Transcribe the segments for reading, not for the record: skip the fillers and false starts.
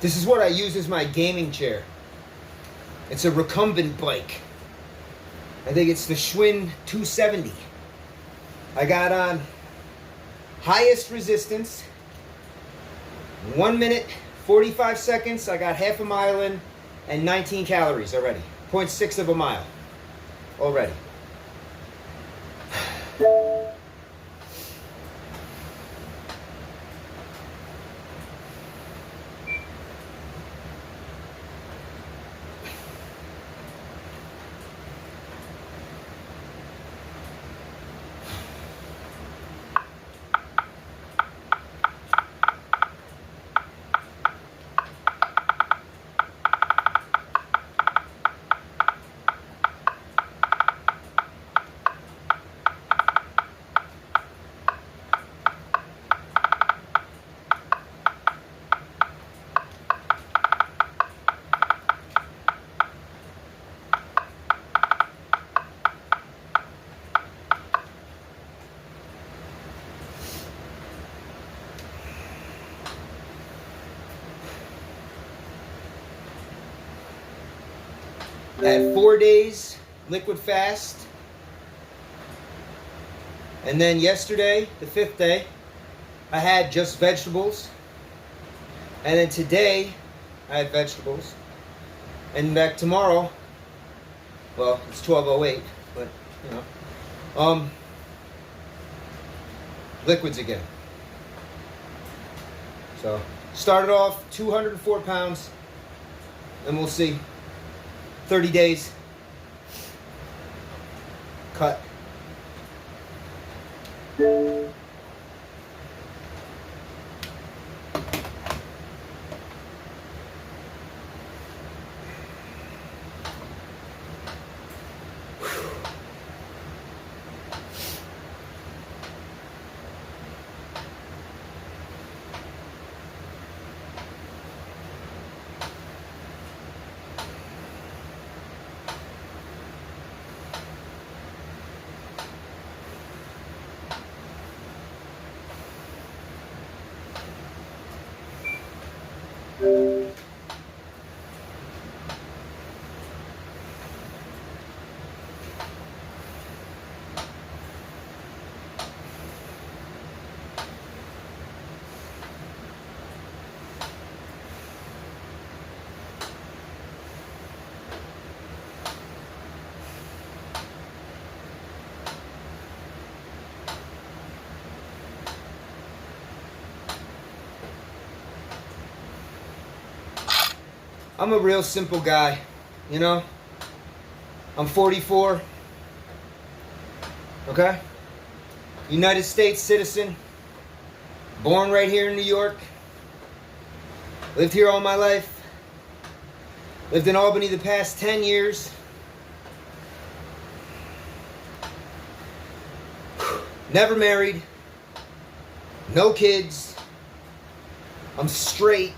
This is what I use as my gaming chair. It's a recumbent bike. I think it's the Schwinn 270. I got on highest resistance, 1 minute, 45 seconds. I got half a mile in and 19 calories already. 0.6 of a mile already. I had 4 days liquid fast, and then yesterday, the 5th day, I had just vegetables, and then today I had vegetables, and back tomorrow, well, it's 12:08, but you know, liquids again. So started off 204 pounds, and we'll see. 30 days, cut. I'm a real simple guy, you know? I'm 44, okay? United States citizen, born right here in New York, lived here all my life, lived in Albany the past 10 years, never married, no kids, I'm straight,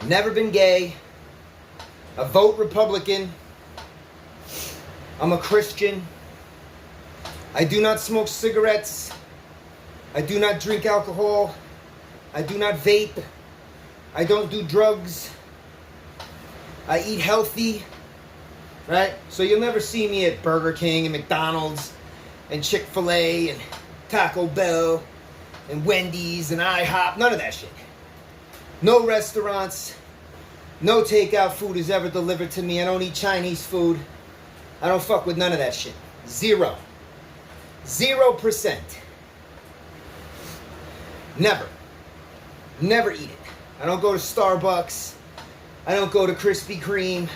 never been gay, I vote Republican, I'm a Christian, I do not smoke cigarettes, I do not drink alcohol, I do not vape, I don't do drugs, I eat healthy, right? So you'll never see me at Burger King and McDonald's and Chick-fil-A and Taco Bell and Wendy's and IHOP, none of that shit. No restaurants, no takeout food is ever delivered to me. I don't eat Chinese food. I don't fuck with none of that shit. 0%. Never. Never eat it. I don't go to Starbucks. I don't go to Krispy Kreme.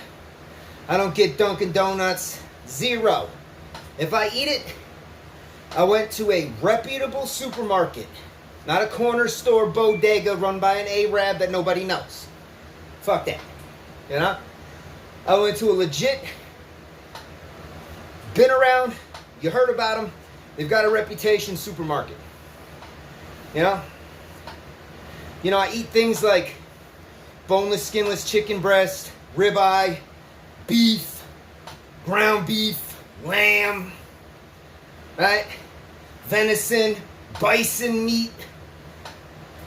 I don't get Dunkin' Donuts. 0. If I eat it, I went to a reputable supermarket. Not a corner store bodega run by an Arab that nobody knows. Fuck that. You know? I went to a legit, been around, you heard about them, they've got a reputation supermarket. You know? You know, I eat things like boneless, skinless chicken breast, ribeye, beef, ground beef, lamb, right? Venison, bison meat,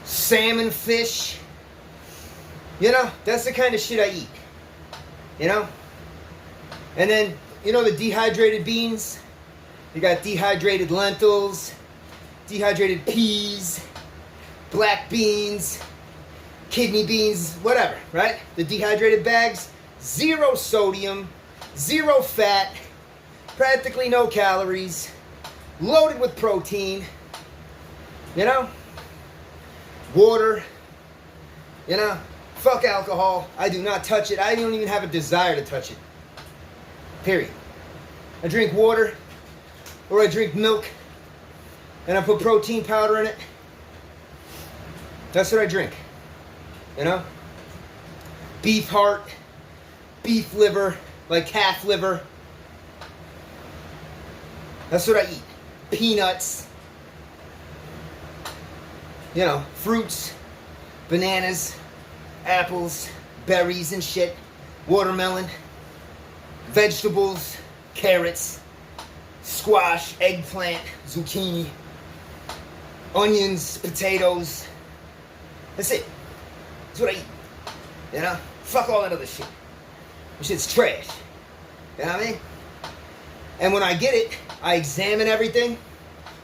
salmon fish. You know, that's the kind of shit I eat. You know? And then, you know the dehydrated beans? You got dehydrated lentils, dehydrated peas, black beans, kidney beans, whatever, right? The dehydrated bags, 0 sodium, 0 fat, practically no calories, loaded with protein, you know? Water, you know? Fuck alcohol. I do not touch it. I don't even have a desire to touch it. Period. I drink water, or I drink milk, and I put protein powder in it. That's what I drink. You know? Beef heart, beef liver, like calf liver. That's what I eat. Peanuts. You know, fruits, bananas, apples, berries and shit, watermelon, vegetables, carrots, squash, eggplant, zucchini, onions, potatoes. That's it. That's what I eat. You know? Fuck all that other shit. That shit's trash. You know what I mean? And when I get it, I examine everything.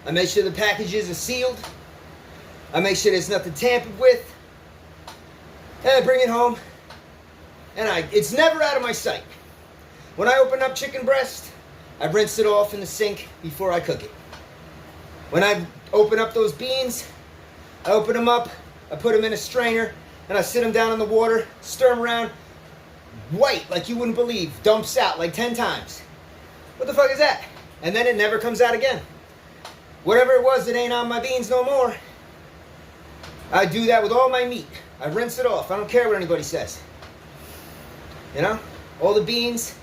I make sure the packages are sealed. I make sure there's nothing tampered with. And I bring it home. And it's never out of my sight. When I open up chicken breast, I rinse it off in the sink before I cook it. When I open up those beans, I open them up, I put them in a strainer, and I sit them down in the water, stir them around, white like you wouldn't believe, dumps out like 10 times. What the fuck is that? And then it never comes out again. Whatever it was, it ain't on my beans no more. I do that with all my meat. I rinse it off. I don't care what anybody says. You know? All the beans,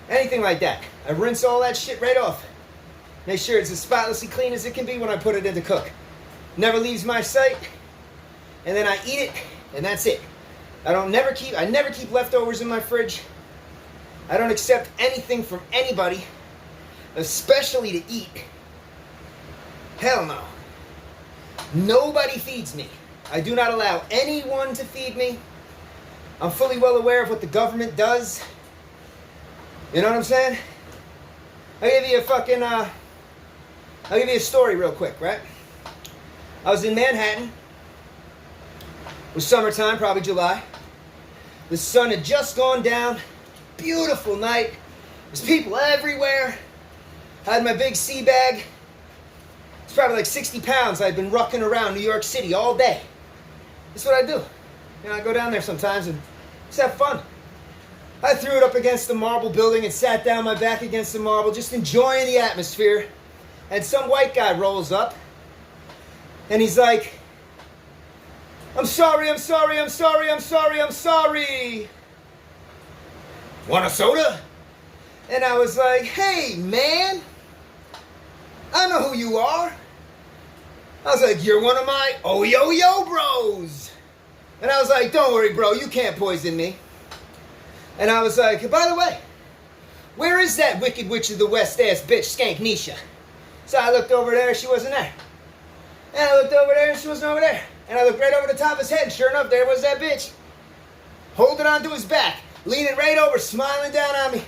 anything like that. I rinse all that shit right off. Make sure it's as spotlessly clean as it can be when I put it in to cook. Never leaves my sight. And then I eat it, and that's it. I never keep leftovers in my fridge. I don't accept anything from anybody, especially to eat. Hell no. Nobody feeds me. I do not allow anyone to feed me. I'm fully well aware of what the government does. You know what I'm saying? I'll give you a story real quick, right? I was in Manhattan. It was summertime, probably July. The sun had just gone down. Beautiful night. There's people everywhere. I had my big sea bag. It's probably like 60 pounds. I'd been rucking around New York City all day. That's what I do. You know, I go down there sometimes and Let's have fun. I threw it up against the marble building and sat down my back against the marble, just enjoying the atmosphere. And some white guy rolls up, and he's like, I'm sorry, I'm sorry, I'm sorry, I'm sorry, I'm sorry. Want a soda? And I was like, hey, man, I know who you are. I was like, you're one of my oh-yo-yo bros. And I was like, don't worry, bro, you can't poison me. And I was like, by the way, where is that wicked witch of the west ass bitch, Skank Nisha? So I looked over there, she wasn't there. And I looked over there, and she wasn't over there. And I looked right over the top of his head, and sure enough, there was that bitch. Holding onto his back, leaning right over, smiling down on me.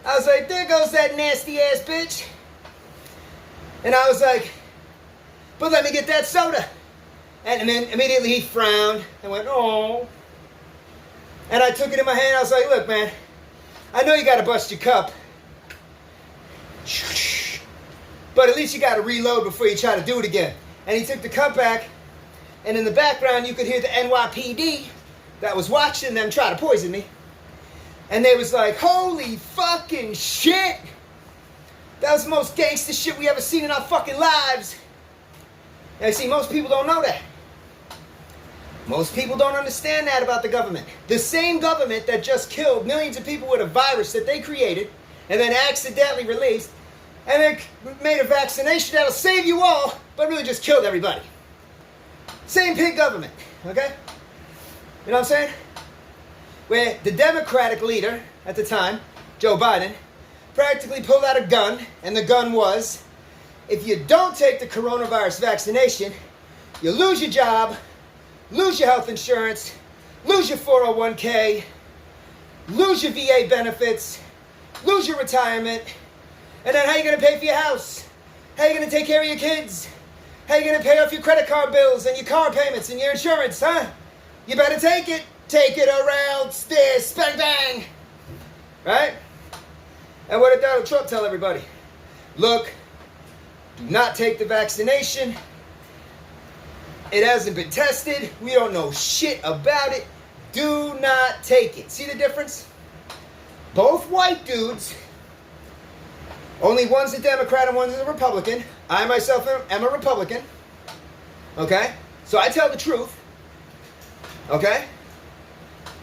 I was like, there goes that nasty ass bitch. And I was like, but let me get that soda. And then immediately he frowned and went, oh. And I took it in my hand. I was like, look, man, I know you got to bust your cup. But at least you got to reload before you try to do it again. And he took the cup back. And in the background, you could hear the NYPD that was watching them try to poison me. And they was like, holy fucking shit. That was the most gangster shit we ever seen in our fucking lives. And see, most people don't know that. Most people don't understand that about the government. The same government that just killed millions of people with a virus that they created and then accidentally released and then made a vaccination that'll save you all, but really just killed everybody. Same pig government, okay? You know what I'm saying? Where the Democratic leader at the time, Joe Biden, practically pulled out a gun, and the gun was, if you don't take the coronavirus vaccination, you lose your job, lose your health insurance, lose your 401k, lose your VA benefits, lose your retirement, and then how are you going to pay for your house? How are you going to take care of your kids? How are you going to pay off your credit card bills and your car payments and your insurance, huh? You better take it. Take it around this, bang, bang. Right? And what did Donald Trump tell everybody? Look, do not take the vaccination. It hasn't been tested. We don't know shit about it. Do not take it. See the difference? Both white dudes, only one's a Democrat and one's a Republican. I myself am a Republican. Okay? So I tell the truth. Okay?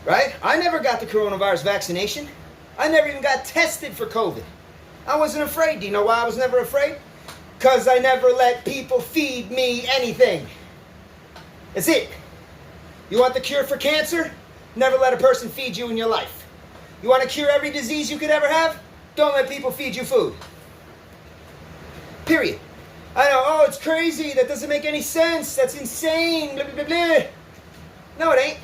Right? I never got the coronavirus vaccination. I never even got tested for COVID. I wasn't afraid. Do you know why I was never afraid? Because I never let people feed me anything. That's it. You want the cure for cancer? Never let a person feed you in your life. You want to cure every disease you could ever have? Don't let people feed you food. Period. I know, oh, it's crazy. That doesn't make any sense. That's insane. Blah, blah, blah, blah. No, it ain't.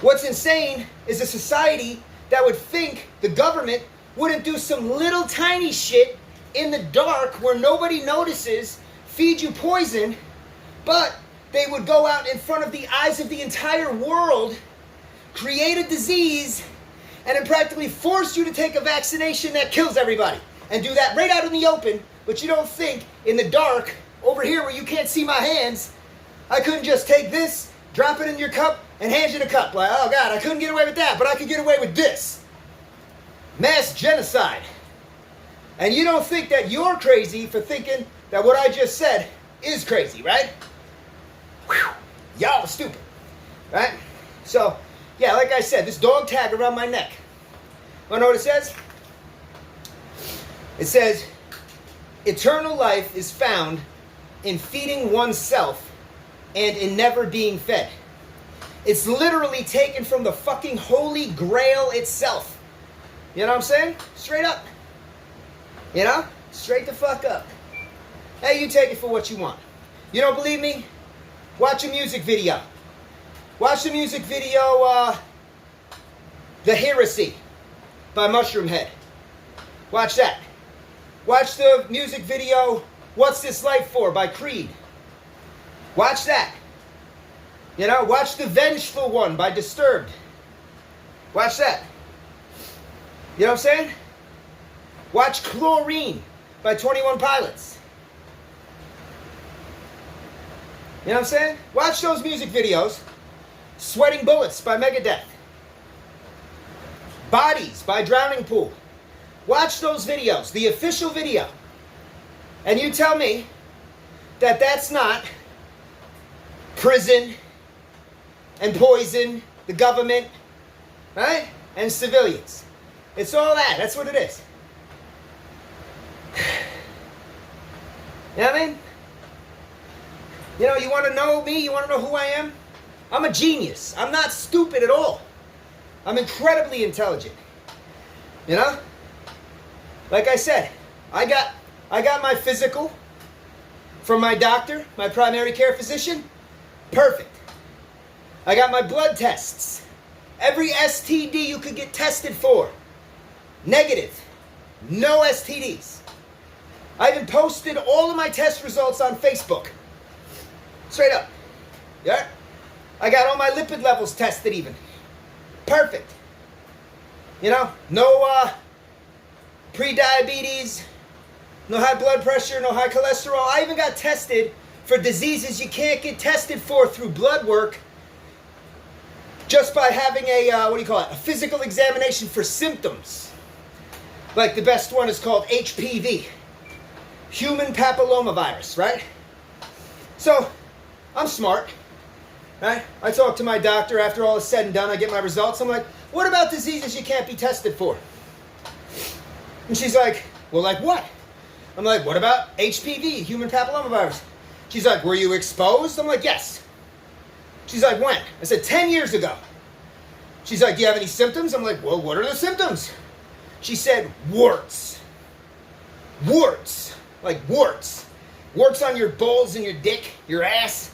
What's insane is a society that would think the government wouldn't do some little tiny shit in the dark where nobody notices, feed you poison, but they would go out in front of the eyes of the entire world, create a disease, and then practically force you to take a vaccination that kills everybody. And do that right out in the open, but you don't think in the dark, over here where you can't see my hands, I couldn't just take this, drop it in your cup, and hand you the cup. Like, oh God, I couldn't get away with that, but I could get away with this. Mass genocide. And you don't think that you're crazy for thinking that what I just said is crazy, right? Whew. Y'all are stupid, right? So, yeah, like I said, this dog tag around my neck. Want to know what it says? It says, eternal life is found in feeding oneself and in never being fed. It's literally taken from the fucking Holy Grail itself. You know what I'm saying? Straight up. You know? Straight the fuck up. Hey, you take it for what you want. You don't believe me? Watch a music video. Watch the music video, The Heresy by Mushroom Head. Watch that. Watch the music video, What's This Life For by Creed. Watch that. You know, watch The Vengeful One by Disturbed. Watch that. You know what I'm saying? Watch Chlorine by 21 Pilots. You know what I'm saying? Watch those music videos. Sweating Bullets by Megadeth. Bodies by Drowning Pool. Watch those videos, the official video. And you tell me that that's not prison and poison, the government, right? And civilians. It's all that. That's what it is. You know what I mean? You know, you want to know me? You want to know who I am? I'm a genius. I'm not stupid at all. I'm incredibly intelligent. You know? Like I said, I got my physical from my doctor, my primary care physician. Perfect. I got my blood tests. Every STD you could get tested for. Negative. No STDs. I even posted all of my test results on Facebook. Straight up. Yeah. I got all my lipid levels tested even. Perfect. You know, no pre-diabetes, no high blood pressure, no high cholesterol. I even got tested for diseases you can't get tested for through blood work just by having a, a physical examination for symptoms. Like the best one is called HPV. Human papillomavirus, right? So, I'm smart, right? I talk to my doctor after all is said and done. I get my results. I'm like, what about diseases you can't be tested for? And she's like, well, like what? I'm like, what about HPV, human papillomavirus? She's like, were you exposed? I'm like, yes. She's like, when? I said, 10 years ago. She's like, do you have any symptoms? I'm like, well, what are the symptoms? She said, warts. Warts. Like warts. Warts on your balls and your dick, your ass,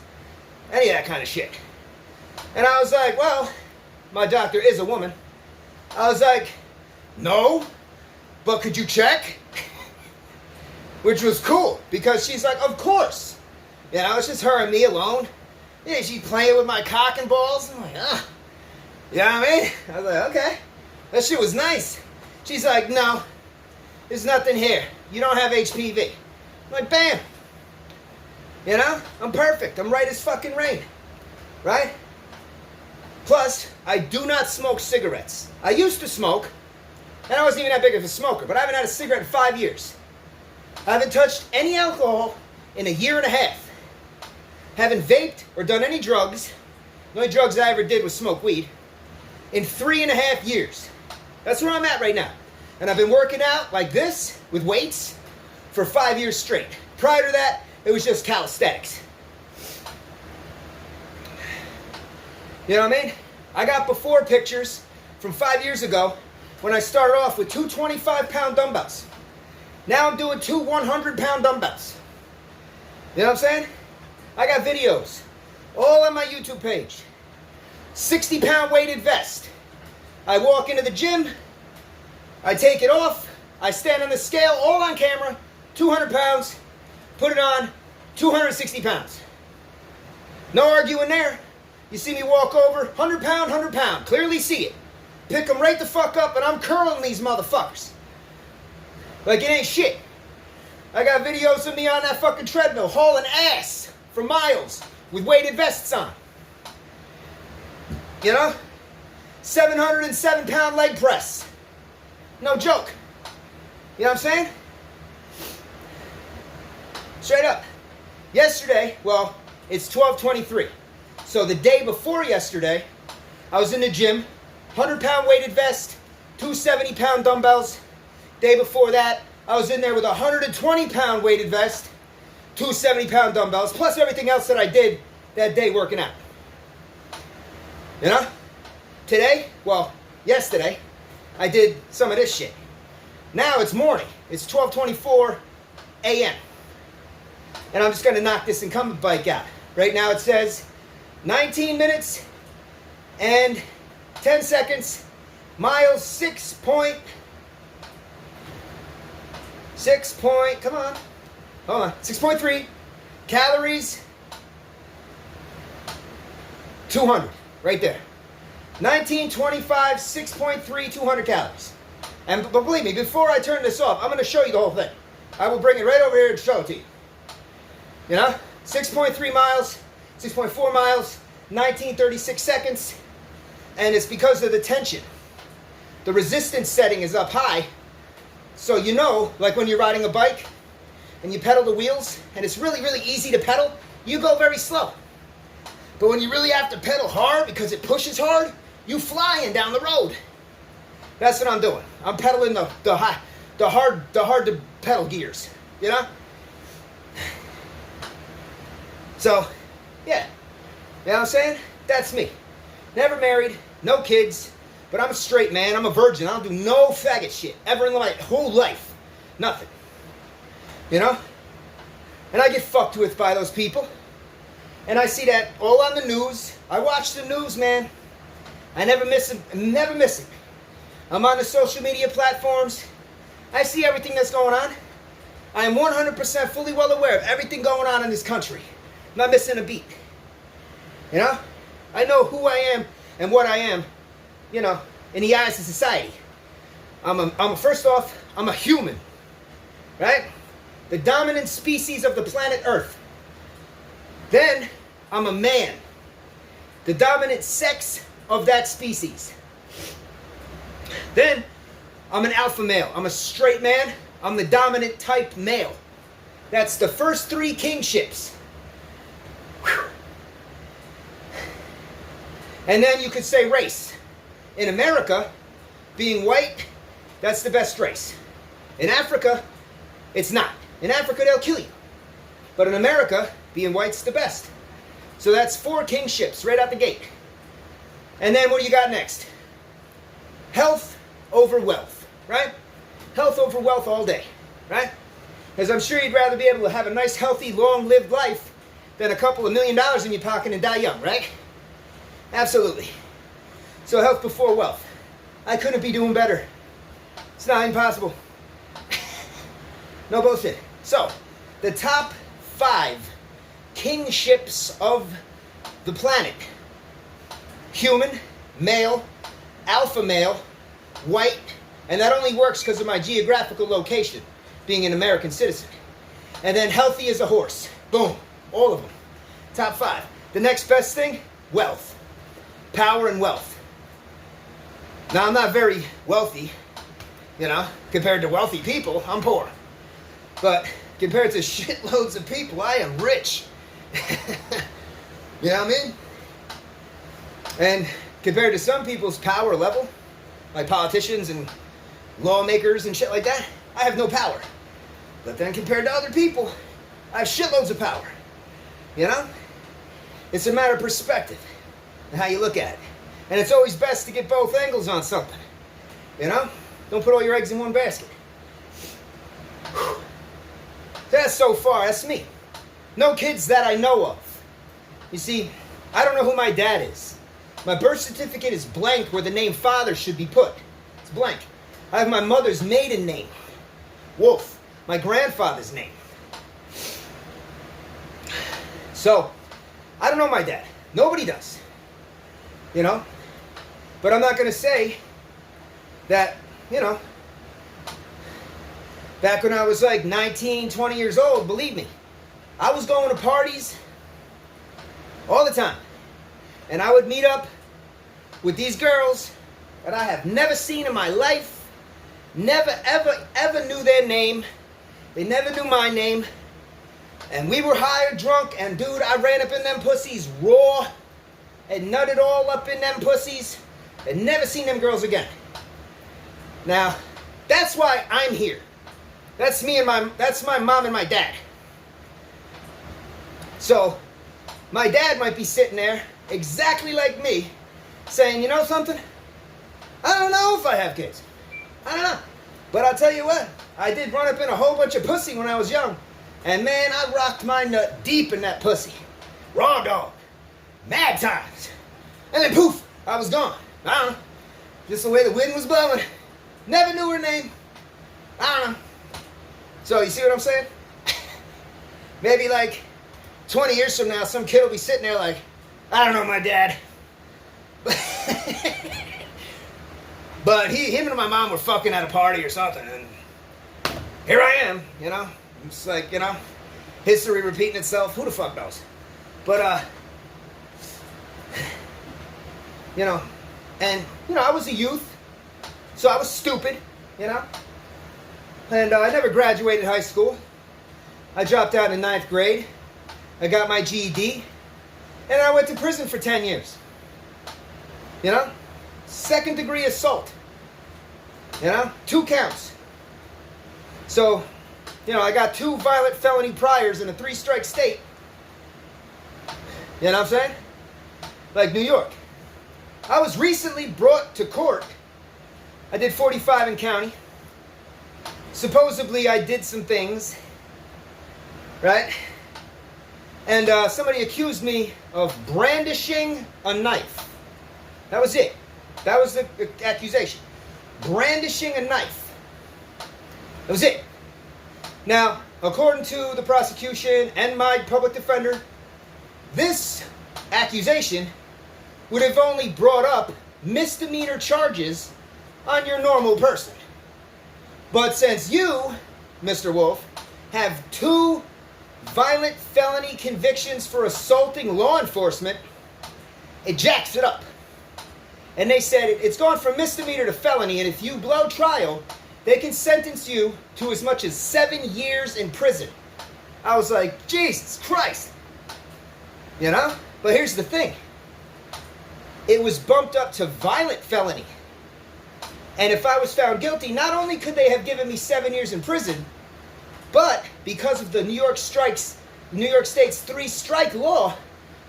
any of that kind of shit. And I was like, well, my doctor is a woman. I was like, no, but could you check? Which was cool, because she's like, of course. You know, it's just her and me alone. Yeah, she's playing with my cock and balls. I'm like, you know what I mean? I was like, okay. That shit was nice. She's like, no, there's nothing here. You don't have HPV. I'm like, bam. You know, I'm perfect. I'm right as fucking rain. Right? Plus, I do not smoke cigarettes. I used to smoke, and I wasn't even that big of a smoker, but I haven't had a cigarette in 5 years. I haven't touched any alcohol in a year and a half. Haven't vaped or done any drugs. The only drugs I ever did was smoke weed. In 3.5 years. That's where I'm at right now. And I've been working out like this, with weights, for 5 years straight. Prior to that, it was just calisthenics. You know what I mean? I got before pictures from 5 years ago when I started off with two 25-pound dumbbells. Now I'm doing two 100-pound dumbbells. You know what I'm saying? I got videos all on my YouTube page. 60-pound weighted vest. I walk into the gym, I take it off, I stand on the scale, all on camera, 200 pounds, put it on, 260 pounds. No arguing there. You see me walk over, 100 pound, 100 pound. Clearly see it. Pick them right the fuck up, and I'm curling these motherfuckers. Like it ain't shit. I got videos of me on that fucking treadmill, hauling ass for miles with weighted vests on. You know? 707-pound leg press. No joke. You know what I'm saying? Straight up. Yesterday, well, it's 12:23. So the day before yesterday, I was in the gym, 100-pound weighted vest, 270-pound dumbbells. Day before that, I was in there with a 120-pound weighted vest, 270-pound dumbbells, plus everything else that I did that day working out. You know? Today, well, yesterday, I did some of this shit. Now it's morning. It's 12:24 a.m. And I'm just going to knock this incumbent bike out. Right now it says 19 minutes and 10 seconds, miles 6 point, come on, hold on, 6.3, calories, 200, right there. 1925, 6.3, 200 calories. And but believe me, before I turn this off, I'm going to show you the whole thing. I will bring it right over here and show it to you. You know, 6.3 miles, 6.4 miles, 1936 seconds, and it's because of the tension. The resistance setting is up high, so you know, like when you're riding a bike and you pedal the wheels, and it's really, really easy to pedal, you go very slow. But when you really have to pedal hard because it pushes hard, you flying down the road. That's what I'm doing. I'm pedaling the hard to pedal gears, you know? So, yeah. You know what I'm saying? That's me. Never married, no kids, but I'm a straight man. I'm a virgin. I don't do no faggot shit ever in my whole life. Nothing. You know? And I get fucked with by those people. And I see that all on the news. I watch the news, man. I never miss it. Never miss it. I'm on the social media platforms. I see everything that's going on. I am 100% fully well aware of everything going on in this country. I'm not missing a beat. You know? I know who I am and what I am, you know, in the eyes of society. First off, I'm a human. Right? The dominant species of the planet Earth. Then, I'm a man. The dominant sex of that species. Then, I'm an alpha male. I'm a straight man. I'm the dominant type male. That's the first three kingships. Whew. And then you could say race. In America, being white, that's the best race. In Africa, it's not. In Africa, they'll kill you. But in America, being white's the best. So that's 4 kingships right out the gate. And then what do you got next? Health over wealth, right? Health over wealth all day, right? Because I'm sure you'd rather be able to have a nice, healthy, long-lived life than a couple of $1 million in your pocket and die young, right? Absolutely. So health before wealth. I couldn't be doing better. It's not impossible. No bullshit. So, the top 5 kingships of the planet. Human, male, alpha male, white, and that only works because of my geographical location, being an American citizen. And then healthy as a horse. Boom. All of them. Top 5. The next best thing, wealth. Power and wealth. Now, I'm not very wealthy, you know, compared to wealthy people. I'm poor. But compared to shitloads of people, I am rich. You know what I mean? And compared to some people's power level, like politicians and lawmakers and shit like that, I have no power. But then compared to other people, I have shitloads of power. You know? It's a matter of perspective and how you look at it. And it's always best to get both angles on something. You know? Don't put all your eggs in one basket. Whew. That's so far. That's me. No kids that I know of. You see, I don't know who my dad is. My birth certificate is blank where the name father should be put. It's blank. I have my mother's maiden name, Wolf. My grandfather's name. So, I don't know my dad. Nobody does. You know? But I'm not going to say that, you know, back when I was like 19, 20 years old, believe me, I was going to parties all the time. And I would meet up with these girls that I have never seen in my life, never, ever, ever knew their name. They never knew my name. And we were high or drunk, and dude, I ran up in them pussies raw and nutted all up in them pussies and never seen them girls again. Now, that's why I'm here. That's me and that's my mom and my dad. So, my dad might be sitting there exactly like me, saying, you know something? I don't know if I have kids. I don't know. But I'll tell you what, I did run up in a whole bunch of pussy when I was young. And man, I rocked my nut deep in that pussy. Raw dog. Mad times. And then poof, I was gone. I don't know. Just the way the wind was blowing. Never knew her name. I don't know. So you see what I'm saying? Maybe like 20 years from now, some kid will be sitting there like, I don't know my dad. But him and my mom were fucking at a party or something, and here I am, you know? It's like, you know, history repeating itself. Who the fuck knows? But, You know, and, you know, I was a youth, so I was stupid, you know. And I never graduated high school. I dropped out in 9th grade. I got my GED. And I went to prison for 10 years. You know? 2nd degree assault. You know? 2 counts. So, you know, I got 2 violent felony priors in a 3-strike state. You know what I'm saying? Like New York. I was recently brought to court. I did 45 in county. Supposedly I did some things. Right? And somebody accused me of brandishing a knife. That was it. That was the accusation. Brandishing a knife. That was it. Now, according to the prosecution and my public defender, this accusation would have only brought up misdemeanor charges on your normal person. But since you, Mr. Wolf, have 2 violent felony convictions for assaulting law enforcement, it jacks it up. And they said it's gone from misdemeanor to felony, and if you blow trial, they can sentence you to as much as 7 years in prison. I was like, Jesus Christ. You know? But here's the thing. It was bumped up to violent felony. And if I was found guilty, not only could they have given me 7 years in prison, but because of the New York State's 3-strike law,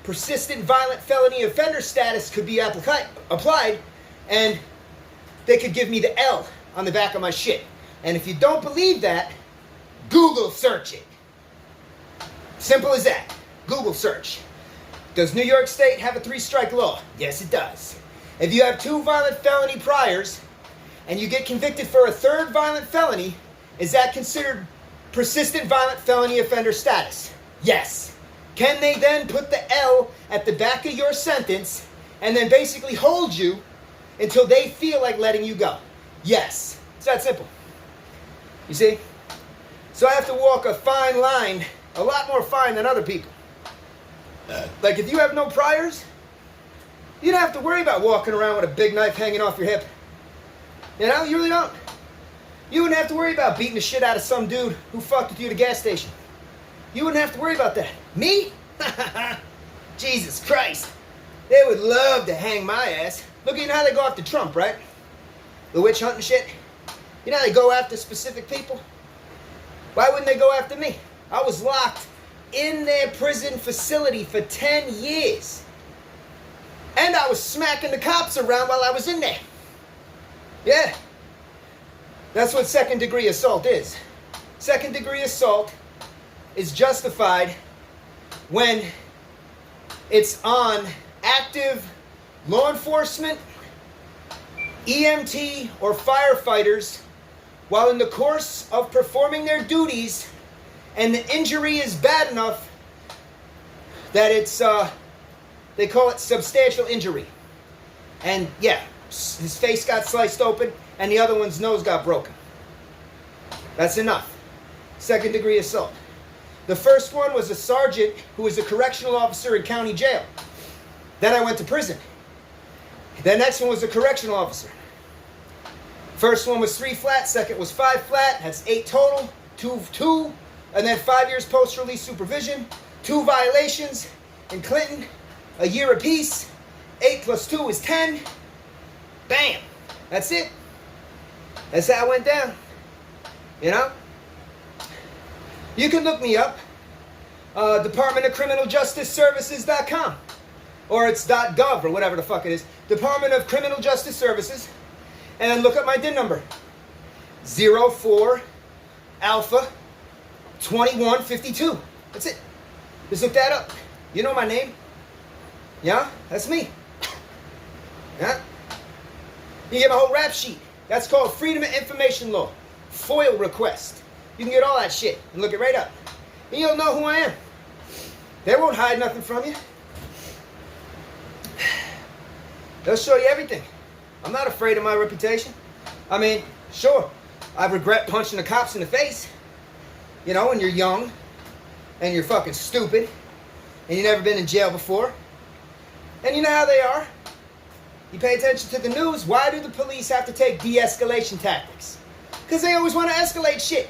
persistent violent felony offender status could be applied, and they could give me the L on the back of my shit. And if you don't believe that, Google search it. Simple as that. Google search. Does New York State have a 3-strike law? Yes, it does. If you have 2 violent felony priors, and you get convicted for a 3rd violent felony, is that considered persistent violent felony offender status? Yes. Can they then put the L at the back of your sentence and then basically hold you until they feel like letting you go? Yes. It's that simple. You see? So I have to walk a fine line, a lot more fine than other people. Like if you have no priors, you don't have to worry about walking around with a big knife hanging off your hip. You know, you really don't. You wouldn't have to worry about beating the shit out of some dude who fucked with you at a gas station. You wouldn't have to worry about that. Me? Jesus Christ. They would love to hang my ass. Look, you know how they go after Trump, right? The witch hunting shit. You know how they go after specific people? Why wouldn't they go after me? I was locked in their prison facility for 10 years. And I was smacking the cops around while I was in there. Yeah. That's what 2nd degree assault is. 2nd degree assault is justified when it's on active law enforcement, EMT, or firefighters while in the course of performing their duties, and the injury is bad enough that it's, they call it substantial injury. And yeah, his face got sliced open and the other one's nose got broken. That's enough. 2nd degree assault. The first one was a sergeant who was a correctional officer in county jail. Then I went to prison. The next one was a correctional officer. First one was 3 flat, second was 5 flat. That's 8 total. 2, and then 5 years post-release supervision. 2 violations in Clinton. A year apiece. 8 plus 2 is 10. Bam. That's it. That's how it went down. You know? You can look me up. Department of Criminal Justice Services.com. Or it's .gov or whatever the fuck it is. Department of Criminal Justice Services. And then look up my DIN number. 04 Alpha 2152. That's it. Just look that up. You know my name? Yeah? That's me. Yeah? You get my whole rap sheet. That's called Freedom of Information Law. FOIL request. You can get all that shit and look it right up. And you'll know who I am. They won't hide nothing from you. They'll show you everything. I'm not afraid of my reputation. I mean, sure, I regret punching the cops in the face. You know, when you're young and you're fucking stupid and you've never been in jail before. And you know how they are. You pay attention to the news, why do the police have to take de-escalation tactics? Because they always want to escalate shit.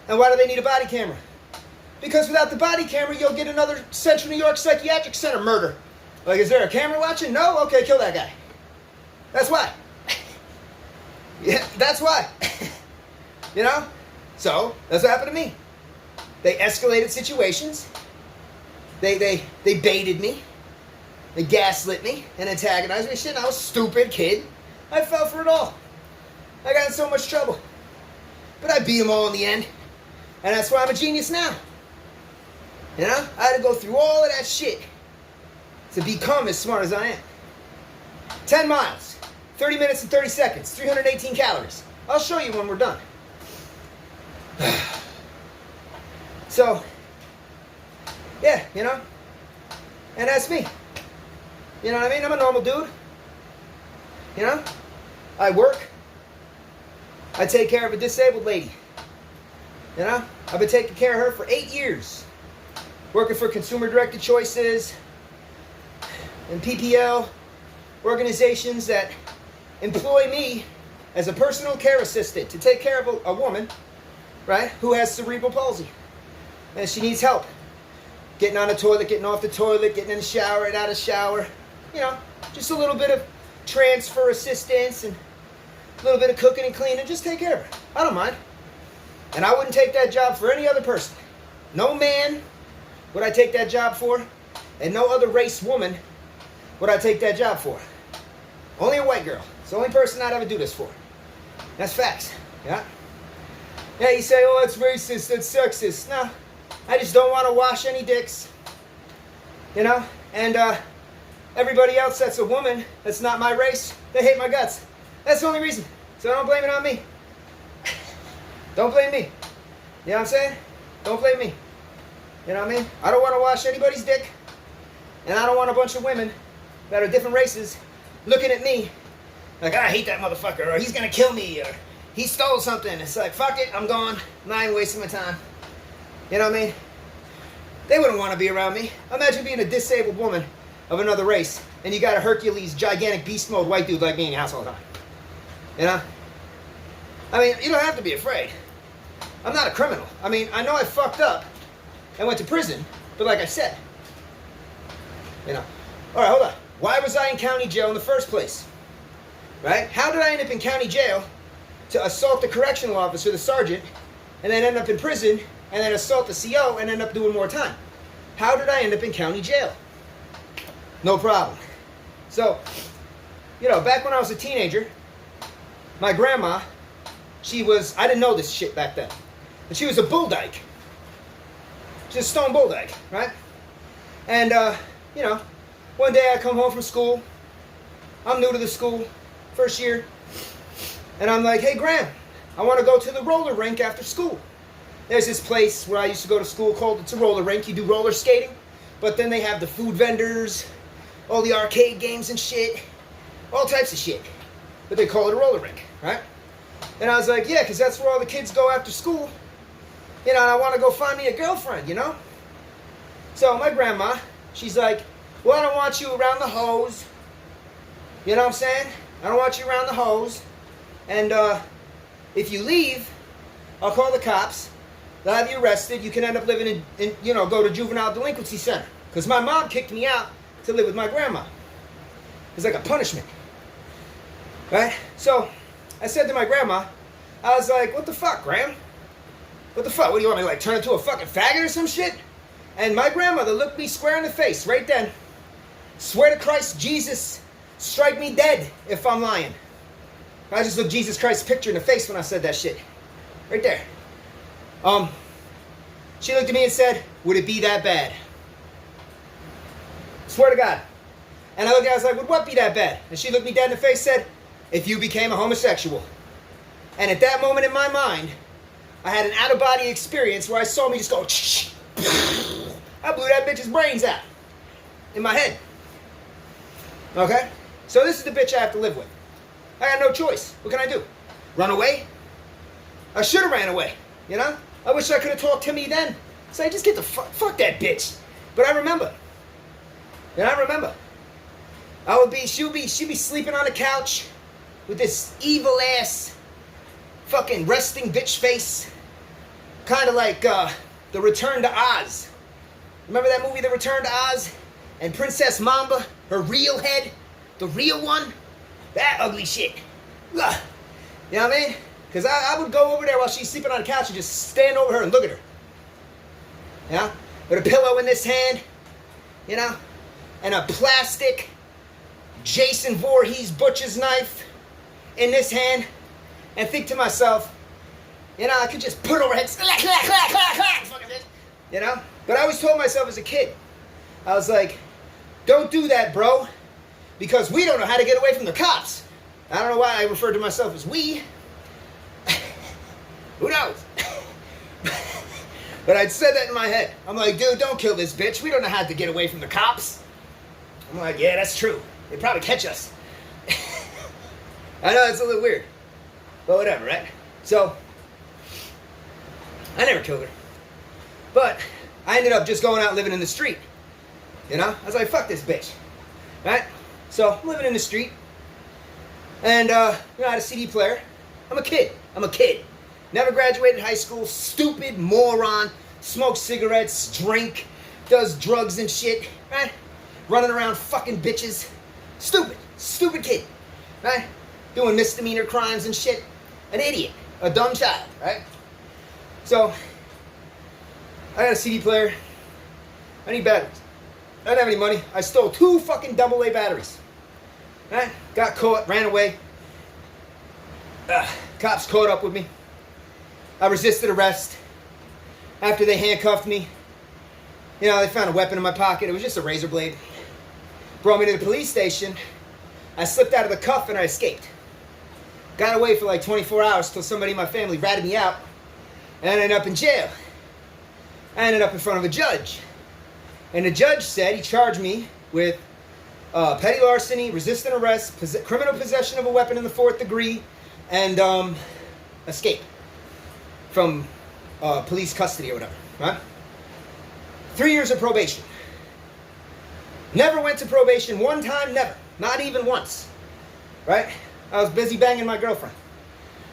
And why do they need a body camera? Because without the body camera, you'll get another Central New York Psychiatric Center murder. Like, is there a camera watching? No? Okay, kill that guy. That's why. Yeah, that's why. You know? So, that's what happened to me. They escalated situations. They baited me. They gaslit me and antagonized me. Shit, I was a stupid kid. I fell for it all. I got in so much trouble. But I beat them all in the end. And that's why I'm a genius now. You know? I had to go through all of that shit to become as smart as I am. 10 miles, 30 minutes and 30 seconds, 318 calories. I'll show you when we're done. So, yeah, you know? And that's me. You know what I mean? I'm a normal dude. You know? I work. I take care of a disabled lady. You know? I've been taking care of her for 8 years. Working for Consumer Directed Choices and PPL organizations that employ me as a personal care assistant to take care of a woman, right, who has cerebral palsy. And she needs help. Getting on the toilet, getting off the toilet, getting in the shower and out of the shower. You know, just a little bit of transfer assistance and a little bit of cooking and cleaning. Just take care of her. I don't mind. And I wouldn't take that job for any other person. No man would I take that job for, and no other race woman would I take that job for. Only a white girl. It's the only person I'd ever do this for. That's facts. Yeah? Yeah, you say, oh, that's racist, that's sexist. No, I just don't want to wash any dicks. You know? And everybody else that's a woman, that's not my race, they hate my guts. That's the only reason. So don't blame it on me. Don't blame me. You know what I'm saying? Don't blame me. You know what I mean? I don't want to wash anybody's dick. And I don't want a bunch of women that are different races looking at me like, I hate that motherfucker, or he's going to kill me, or he stole something. It's like, fuck it, I'm gone. I'm not even wasting my time. You know what I mean? They wouldn't want to be around me. Imagine being a disabled woman of another race, and you got a Hercules, gigantic beast mode white dude like me in your house all the time. You know? I mean, you don't have to be afraid. I'm not a criminal. I mean, I know I fucked up and went to prison, but like I said, you know. All right, hold on. Why was I in county jail in the first place? Right? How did I end up in county jail to assault the correctional officer, the sergeant, and then end up in prison, and then assault the CO and end up doing more time? How did I end up in county jail? No problem. So, you know, back when I was a teenager, my grandma, she was, I didn't know this shit back then, but she was a bull dyke. She's a stone bull dyke, right? And, you know, one day I come home from school. I'm new to the school, first year. And I'm like, hey, Graham, I want to go to the roller rink after school. There's this place where I used to go to school called, it's a roller rink. You do roller skating, but then they have the food vendors, all the arcade games and shit, all types of shit. But they call it a roller rink, right? And I was like, yeah, because that's where all the kids go after school. You know, and I want to go find me a girlfriend, you know? So my grandma, she's like, well, I don't want you around the hose. You know what I'm saying? I don't want you around the hose. And if you leave, I'll call the cops. They'll have you arrested. You can end up living in you know, go to juvenile delinquency center. Because my mom kicked me out to live with my grandma. It's like a punishment. Right? So I said to my grandma, I was like, what the fuck, Graham? What the fuck? What do you want me to, like, turn into a fucking faggot or some shit? And my grandmother looked me square in the face right then. Swear to Christ, Jesus, strike me dead if I'm lying. I just looked Jesus Christ's picture in the face when I said that shit. Right there. She looked at me and said, would it be that bad? Swear to God. And I looked at her, I was like, would what be that bad? And she looked me dead in the face and said, if you became a homosexual. And at that moment in my mind, I had an out-of-body experience where I saw me just go, I blew that bitch's brains out in my head. Okay? So this is the bitch I have to live with. I got no choice. What can I do? Run away? I should have ran away, you know? I wish I could have talked to me then. Say, just get the fuck that bitch. But I remember. And I remember. she'd be sleeping on the couch with this evil ass fucking resting bitch face. Kind of like The Return to Oz. Remember that movie, The Return to Oz? And Princess Mamba, her real head, the real one? That ugly shit. Ugh. You know what I mean? Because I would go over there while she's sleeping on the couch and just stand over her and look at her. You know? With a pillow in this hand, you know? And a plastic Jason Voorhees butcher's knife in this hand. And think to myself, you know, I could just put it over her head. You know? But I always told myself as a kid, I was like, don't do that, bro. Because we don't know how to get away from the cops. I don't know why I referred to myself as we. Who knows? But I'd said that in my head. I'm like, dude, don't kill this bitch. We don't know how to get away from the cops. I'm like, yeah, that's true. They'd probably catch us. I know, it's a little weird. But whatever, right? So, I never killed her. But I ended up just going out living in the street. You know? I was like, fuck this bitch. Right? So, I'm living in the street. And, you know, I had a CD player. I'm a kid. Never graduated high school. Stupid moron. Smokes cigarettes. Drink. Does drugs and shit. Right? Running around fucking bitches. Stupid kid. Right? Doing misdemeanor crimes and shit. An idiot. A dumb child. Right? So, I got a CD player. I need batteries. I didn't have any money. I stole 2 fucking AA batteries. Right? Got caught, ran away. Cops caught up with me. I resisted arrest. After they handcuffed me, you know, they found a weapon in my pocket. It was just a razor blade. Brought me to the police station. I slipped out of the cuff and I escaped. Got away for like 24 hours till somebody in my family ratted me out. And I ended up in jail. I ended up in front of a judge. And the judge said he charged me with petty larceny, resisting arrest, criminal possession of a weapon in the 4th degree, and escape from police custody or whatever. Right? 3 years of probation. Never went to probation one time, never. Not even once. Right? I was busy banging my girlfriend.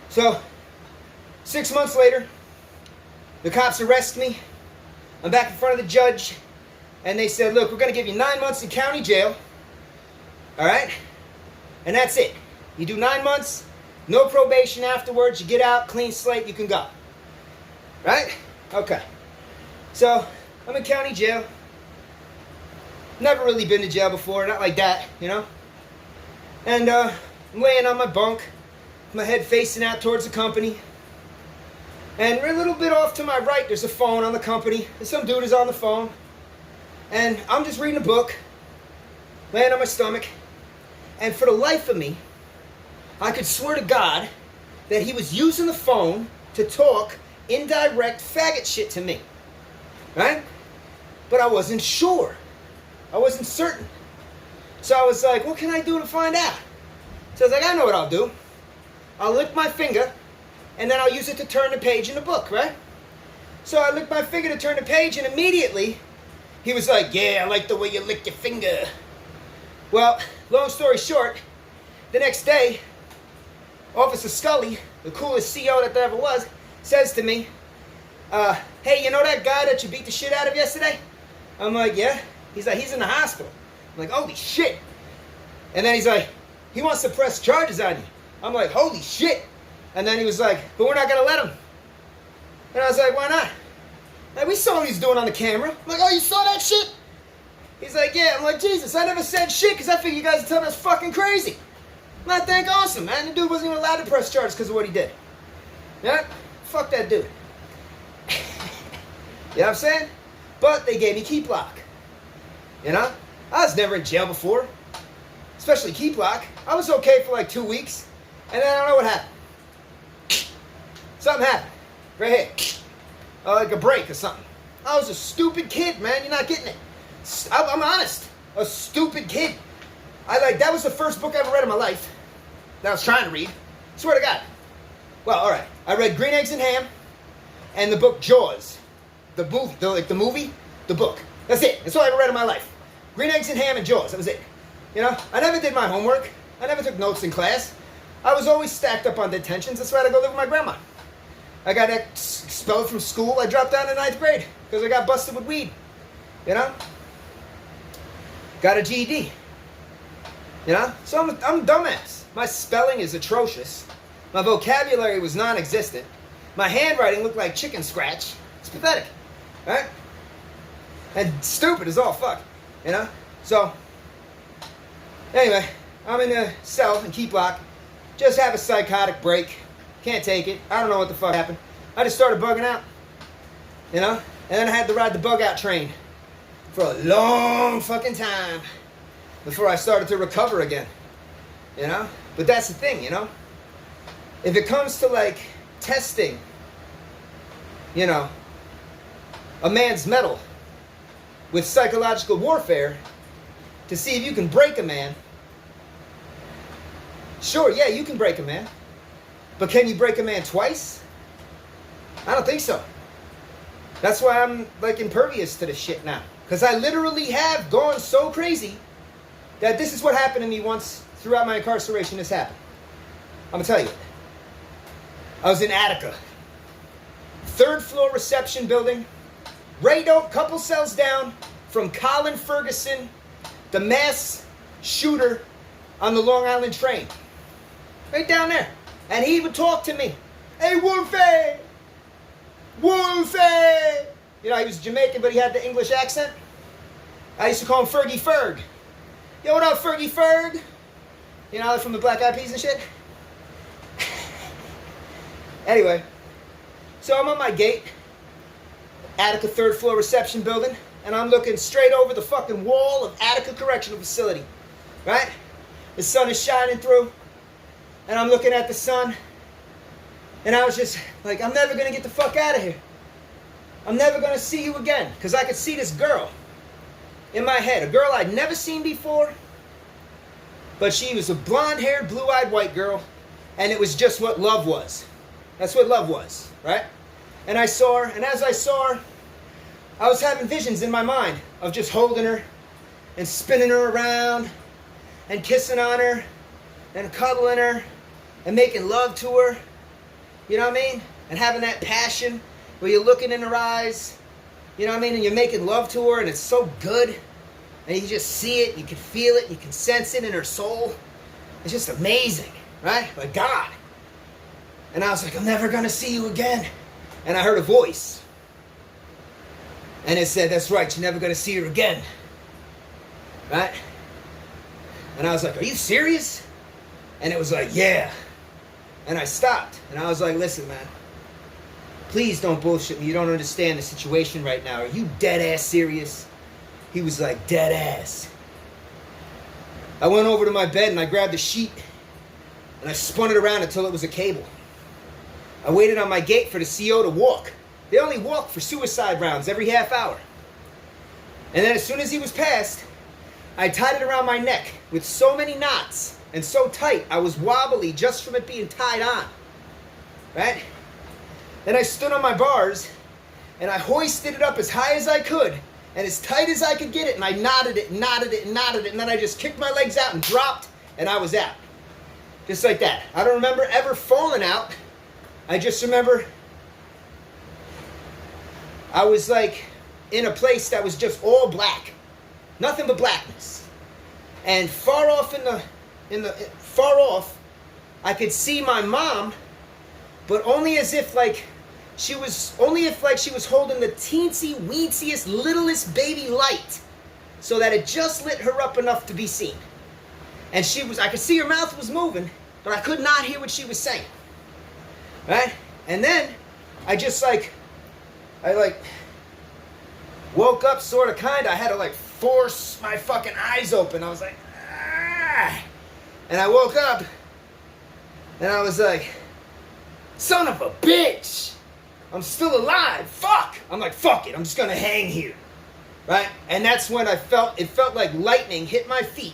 So, 6 months later, the cops arrest me. I'm back in front of the judge. And they said, look, we're going to give you 9 months in county jail. All right? And that's it. You do 9 months, no probation afterwards. You get out, clean slate, you can go. Right? Okay. So, I'm in county jail. Never really been to jail before, not like that, you know? And I'm laying on my bunk, my head facing out towards the company. And a little bit off to my right, there's a phone on the company. And some dude is on the phone. And I'm just reading a book, laying on my stomach. And for the life of me, I could swear to God that he was using the phone to talk indirect faggot shit to me. Right? But I wasn't sure. I wasn't certain. So I was like, what can I do to find out? So I was like, I know what I'll do. I'll lick my finger, and then I'll use it to turn the page in the book, right? So I licked my finger to turn the page, and immediately, he was like, yeah, I like the way you lick your finger. Well, long story short, the next day, Officer Scully, the coolest CO that there ever was, says to me, hey, you know that guy that you beat the shit out of yesterday? I'm like, yeah. He's like, he's in the hospital. I'm like, holy shit. And then he's like, he wants to press charges on you. I'm like, holy shit. And then he was like, but we're not going to let him. And I was like, why not? Like, we saw what he's doing on the camera. I'm like, oh, you saw that shit? He's like, yeah. I'm like, Jesus, I never said shit because I figured you guys would tell me that's fucking crazy. I'm like, thank awesome, man. The dude wasn't even allowed to press charges because of what he did. Yeah? Fuck that dude. You know what I'm saying? But they gave me keep lock. You know? I was never in jail before. Especially keep lock. I was okay for like 2 weeks. And then I don't know what happened. Something happened. Right here. Like a break or something. I was a stupid kid, man. You're not getting it. I'm honest. A stupid kid. That was the first book I ever read in my life. That I was trying to read. Swear to God. Well, alright. I read Green Eggs and Ham. And the book Jaws. The movie. The book. That's it. That's all I ever read in my life. Green Eggs and Ham and Jaws. That was it. You know, I never did my homework. I never took notes in class. I was always stacked up on detentions. That's why I had to go live with my grandma. I got expelled from school. I dropped out in 9th grade because I got busted with weed. You know? Got a GED. You know? So I'm a dumbass. My spelling is atrocious. My vocabulary was non-existent. My handwriting looked like chicken scratch. It's pathetic. Right? And stupid as all fuck. You know? So, anyway, I'm in a cell in Key Block. Just have a psychotic break. Can't take it. I don't know what the fuck happened. I just started bugging out. You know? And then I had to ride the bug out train for a long fucking time before I started to recover again. You know? But that's the thing, you know? If it comes to like testing, you know, a man's mettle with psychological warfare to see if you can break a man, sure, yeah, you can break a man. But can you break a man twice? I don't think so. That's why I'm like impervious to this shit now. Because I literally have gone so crazy that this is what happened to me once throughout my incarceration. This happened. I'm going to tell you. I was in Attica. 3rd floor reception building. Right a couple cells down from Colin Ferguson, the mass shooter on the Long Island train. Right down there. And he would talk to me. Hey, Wolfie! Wolfie! You know, he was Jamaican, but he had the English accent. I used to call him Fergie Ferg. Yo, what up, Fergie Ferg? You know, from the Black Eyed Peas and shit. Anyway, so I'm on my gate, Attica 3rd floor reception building, and I'm looking straight over the fucking wall of Attica Correctional Facility, right? The sun is shining through, and I'm looking at the sun, and I was just like, I'm never gonna get the fuck out of here. I'm never gonna see you again, because I could see this girl in my head, a girl I'd never seen before, but she was a blonde-haired, blue-eyed white girl, and it was just what love was. That's what love was, right? And I saw her, and as I saw her, I was having visions in my mind of just holding her and spinning her around and kissing on her and cuddling her and making love to her. You know what I mean? And having that passion where you're looking in her eyes, you know what I mean? And you're making love to her, and it's so good. And you can just see it, you can feel it, you can sense it in her soul. It's just amazing, right? Like God. And I was like, I'm never gonna see you again. And I heard a voice. And it said, that's right, you're never gonna see her again. Right? And I was like, are you serious? And it was like, yeah. And I stopped. And I was like, listen, man. Please don't bullshit me. You don't understand the situation right now. Are you dead ass serious? He was like, dead ass. I went over to my bed and I grabbed a sheet. And I spun it around until it was a cable. I waited on my gate for the CO to walk. They only walk for suicide rounds every half hour. And then as soon as he was passed, I tied it around my neck with so many knots and so tight I was wobbly just from it being tied on. Right? Then I stood on my bars and I hoisted it up as high as I could and as tight as I could get it, and I knotted it, knotted it, knotted it, and then I just kicked my legs out and dropped, and I was out. Just like that. I don't remember ever falling out. I just remember I was like in a place that was just all black. Nothing but blackness. And far off far off, I could see my mom, but only as if like she was holding the teensy weensiest littlest baby light so that it just lit her up enough to be seen. And I could see her mouth was moving, but I could not hear what she was saying. Right? And then I woke up sort of kind of. I had to like force my fucking eyes open. I was like, ah. And I woke up and I was like, son of a bitch. I'm still alive. Fuck. I'm like, fuck it. I'm just going to hang here. Right? And that's when it felt like lightning hit my feet,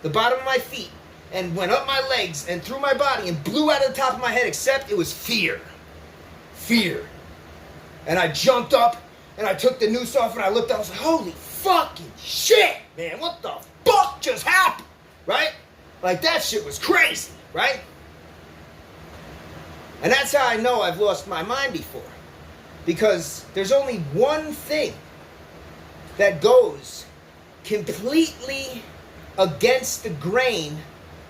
the bottom of my feet, and went up my legs and through my body and blew out of the top of my head, except it was fear. Fear. And I jumped up and I took the noose off and I looked up. I was like, holy fucking shit, man. What the fuck just happened? right? Like, that shit was crazy, right? And that's how I know I've lost my mind before. Because there's only one thing that goes completely against the grain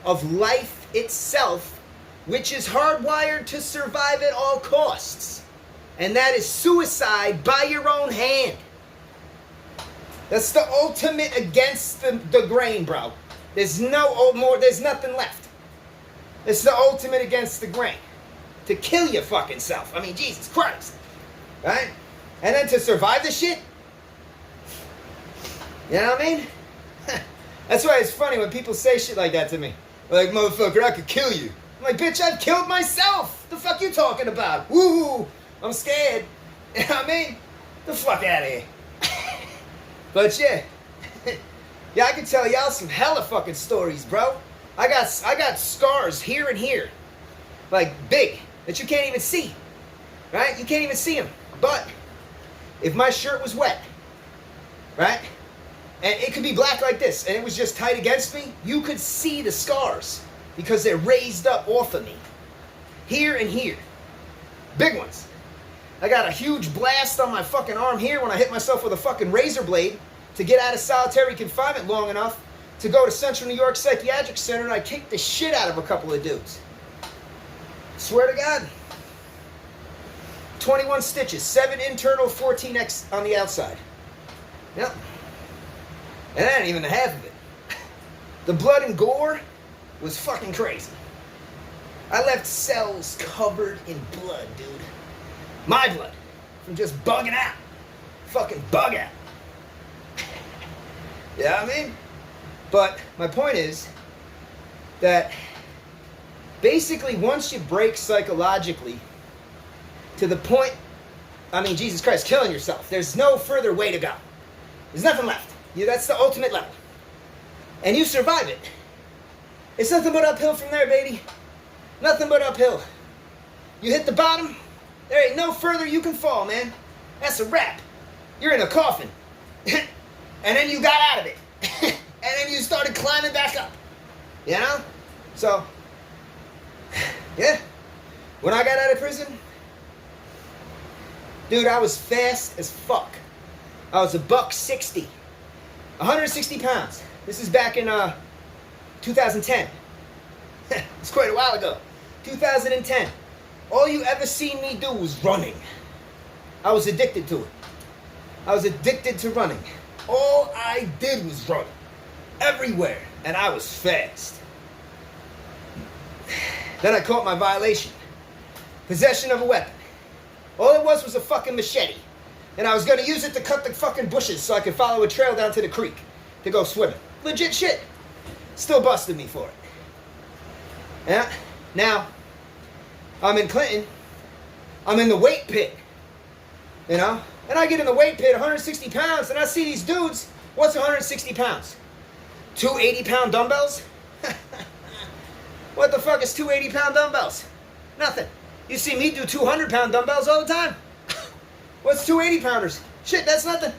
of life itself, which is hardwired to survive at all costs. And that is suicide by your own hand. That's the ultimate against the grain, bro. There's nothing left. It's the ultimate against the grain. To kill your fucking self. I mean, Jesus Christ. Right? And then to survive the shit? You know what I mean? That's why it's funny when people say shit like that to me. Like, motherfucker, I could kill you. I'm like, bitch, I've killed myself. The fuck you talking about? Woo! I'm scared. You know what I mean? The fuck out of here. But yeah. Yeah, I can tell y'all some hella fucking stories, bro. I got scars here and here. Like, big. That you can't even see. Right? You can't even see them. But if my shirt was wet, right? And it could be black like this, and it was just tight against me, you could see the scars because they're raised up off of me. Here and here. Big ones. I got a huge blast on my fucking arm here when I hit myself with a fucking razor blade to get out of solitary confinement long enough to go to Central New York Psychiatric Center, and I kicked the shit out of a couple of dudes. Swear to God. 21 stitches, 7 internal, 14x on the outside. Yep. And that ain't even the half of it. The blood and gore was fucking crazy. I left cells covered in blood, dude. My blood. From just bugging out. Fucking bug out. You know what I mean? But my point is that basically once you break psychologically to the point, I mean, Jesus Christ, killing yourself, there's no further way to go. There's nothing left. That's the ultimate level. And you survive it. It's nothing but uphill from there, baby. Nothing but uphill. You hit the bottom, there ain't no further you can fall, man. That's a wrap. You're in a coffin. And then you got out of it. And then you started climbing back up. You know? So, yeah. When I got out of prison, dude, I was fast as fuck. I was $160. 160 pounds. This is back in 2010. It's quite a while ago. 2010. All you ever seen me do was running. I was addicted to it. I was addicted to running. All I did was run. Everywhere. And I was fast. Then I caught my violation. Possession of a weapon. All it was a fucking machete. And I was going to use it to cut the fucking bushes so I could follow a trail down to the creek to go swimming. Legit shit. Still busted me for it. Yeah. Now, I'm in Clinton. I'm in the weight pit. You know? And I get in the weight pit, 160 pounds, and I see these dudes. What's 160 pounds? 2 80-pound dumbbells? What the fuck is 2 80-pound dumbbells? Nothing. You see me do 200-pound dumbbells all the time. What's 2 80-pounders? Shit, that's nothing.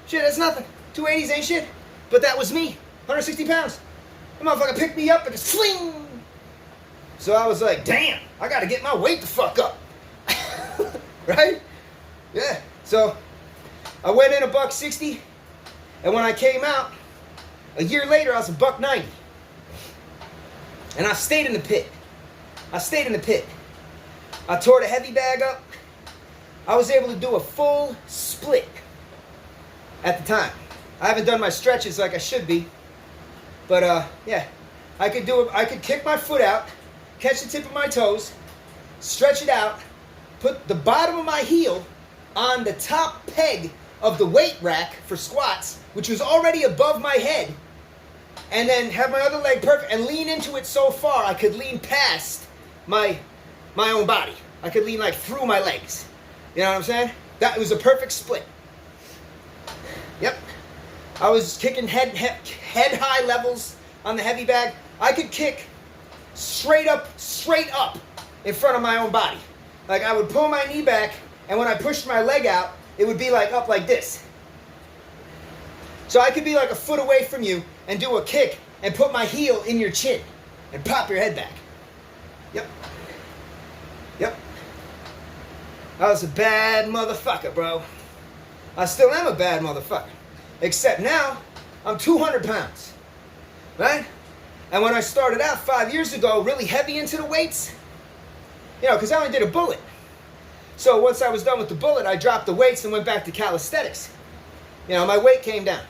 Shit, that's nothing. 2 80s ain't shit. But that was me, 160 pounds. The motherfucker picked me up and just fling. So I was like, damn, I gotta get my weight the fuck up. Right? Yeah. So I went in $160, and when I came out, a year later, I was $190. And I stayed in the pit. I stayed in the pit. I tore the heavy bag up. I was able to do a full split at the time. I haven't done my stretches like I should be. But yeah, I could do it. I could kick my foot out, catch the tip of my toes, stretch it out, put the bottom of my heel on the top peg of the weight rack for squats, which was already above my head, and then have my other leg perfect and lean into it so far I could lean past my own body. I could lean like through my legs. You know what I'm saying? That was a perfect split. Yep. I was kicking head high levels on the heavy bag. I could kick straight up in front of my own body. Like I would pull my knee back, and when I pushed my leg out, it would be like up like this. So I could be like a foot away from you and do a kick and put my heel in your chin and pop your head back. Yep. Yep. I was a bad motherfucker, bro. I still am a bad motherfucker. Except now, I'm 200 pounds. Right? And when I started out 5 years ago, really heavy into the weights, because I only did a bullet. So once I was done with the bullet, I dropped the weights and went back to calisthenics. My weight came down.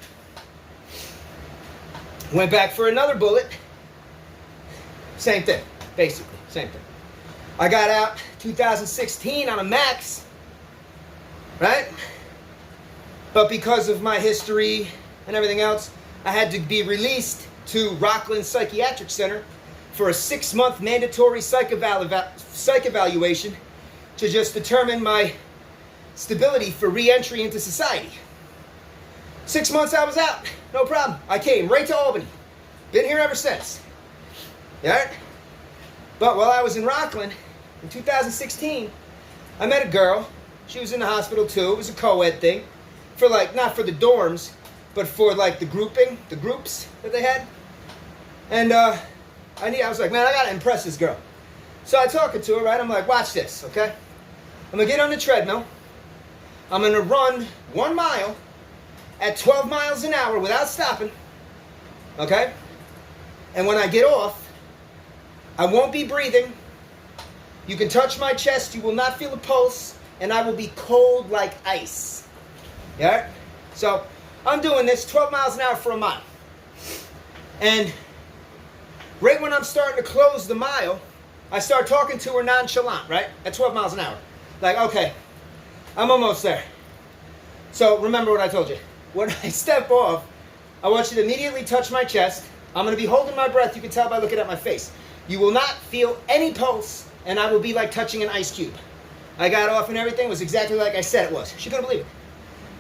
Went back for another bullet. Same thing, basically, same thing. I got out 2016 on a max, right? But because of my history and everything else, I had to be released to Rockland Psychiatric Center for a 6-month mandatory psych evaluation to just determine my stability for re-entry into society. 6 months I was out, no problem. I came right to Albany. Been here ever since. Yeah? But while I was in Rockland, in 2016, I met a girl. She was in the hospital too. It was a co-ed thing. For not for the dorms, but for the groups that they had. And I was like, man, I gotta impress this girl. So I talking to her, right? I'm like, watch this, okay? I'm gonna get on the treadmill. I'm gonna run 1 mile at 12 miles an hour without stopping, okay? And when I get off, I won't be breathing. You can touch my chest, you will not feel a pulse, and I will be cold like ice. Yeah? So, I'm doing this 12 miles an hour for a mile. And right when I'm starting to close the mile, I start talking to her nonchalant, right? At 12 miles an hour. Like, okay, I'm almost there. So, remember what I told you. When I step off, I want you to immediately touch my chest. I'm going to be holding my breath. You can tell by looking at my face. You will not feel any pulse, and I will be like touching an ice cube. I got off and everything was exactly like I said it was. She couldn't believe it.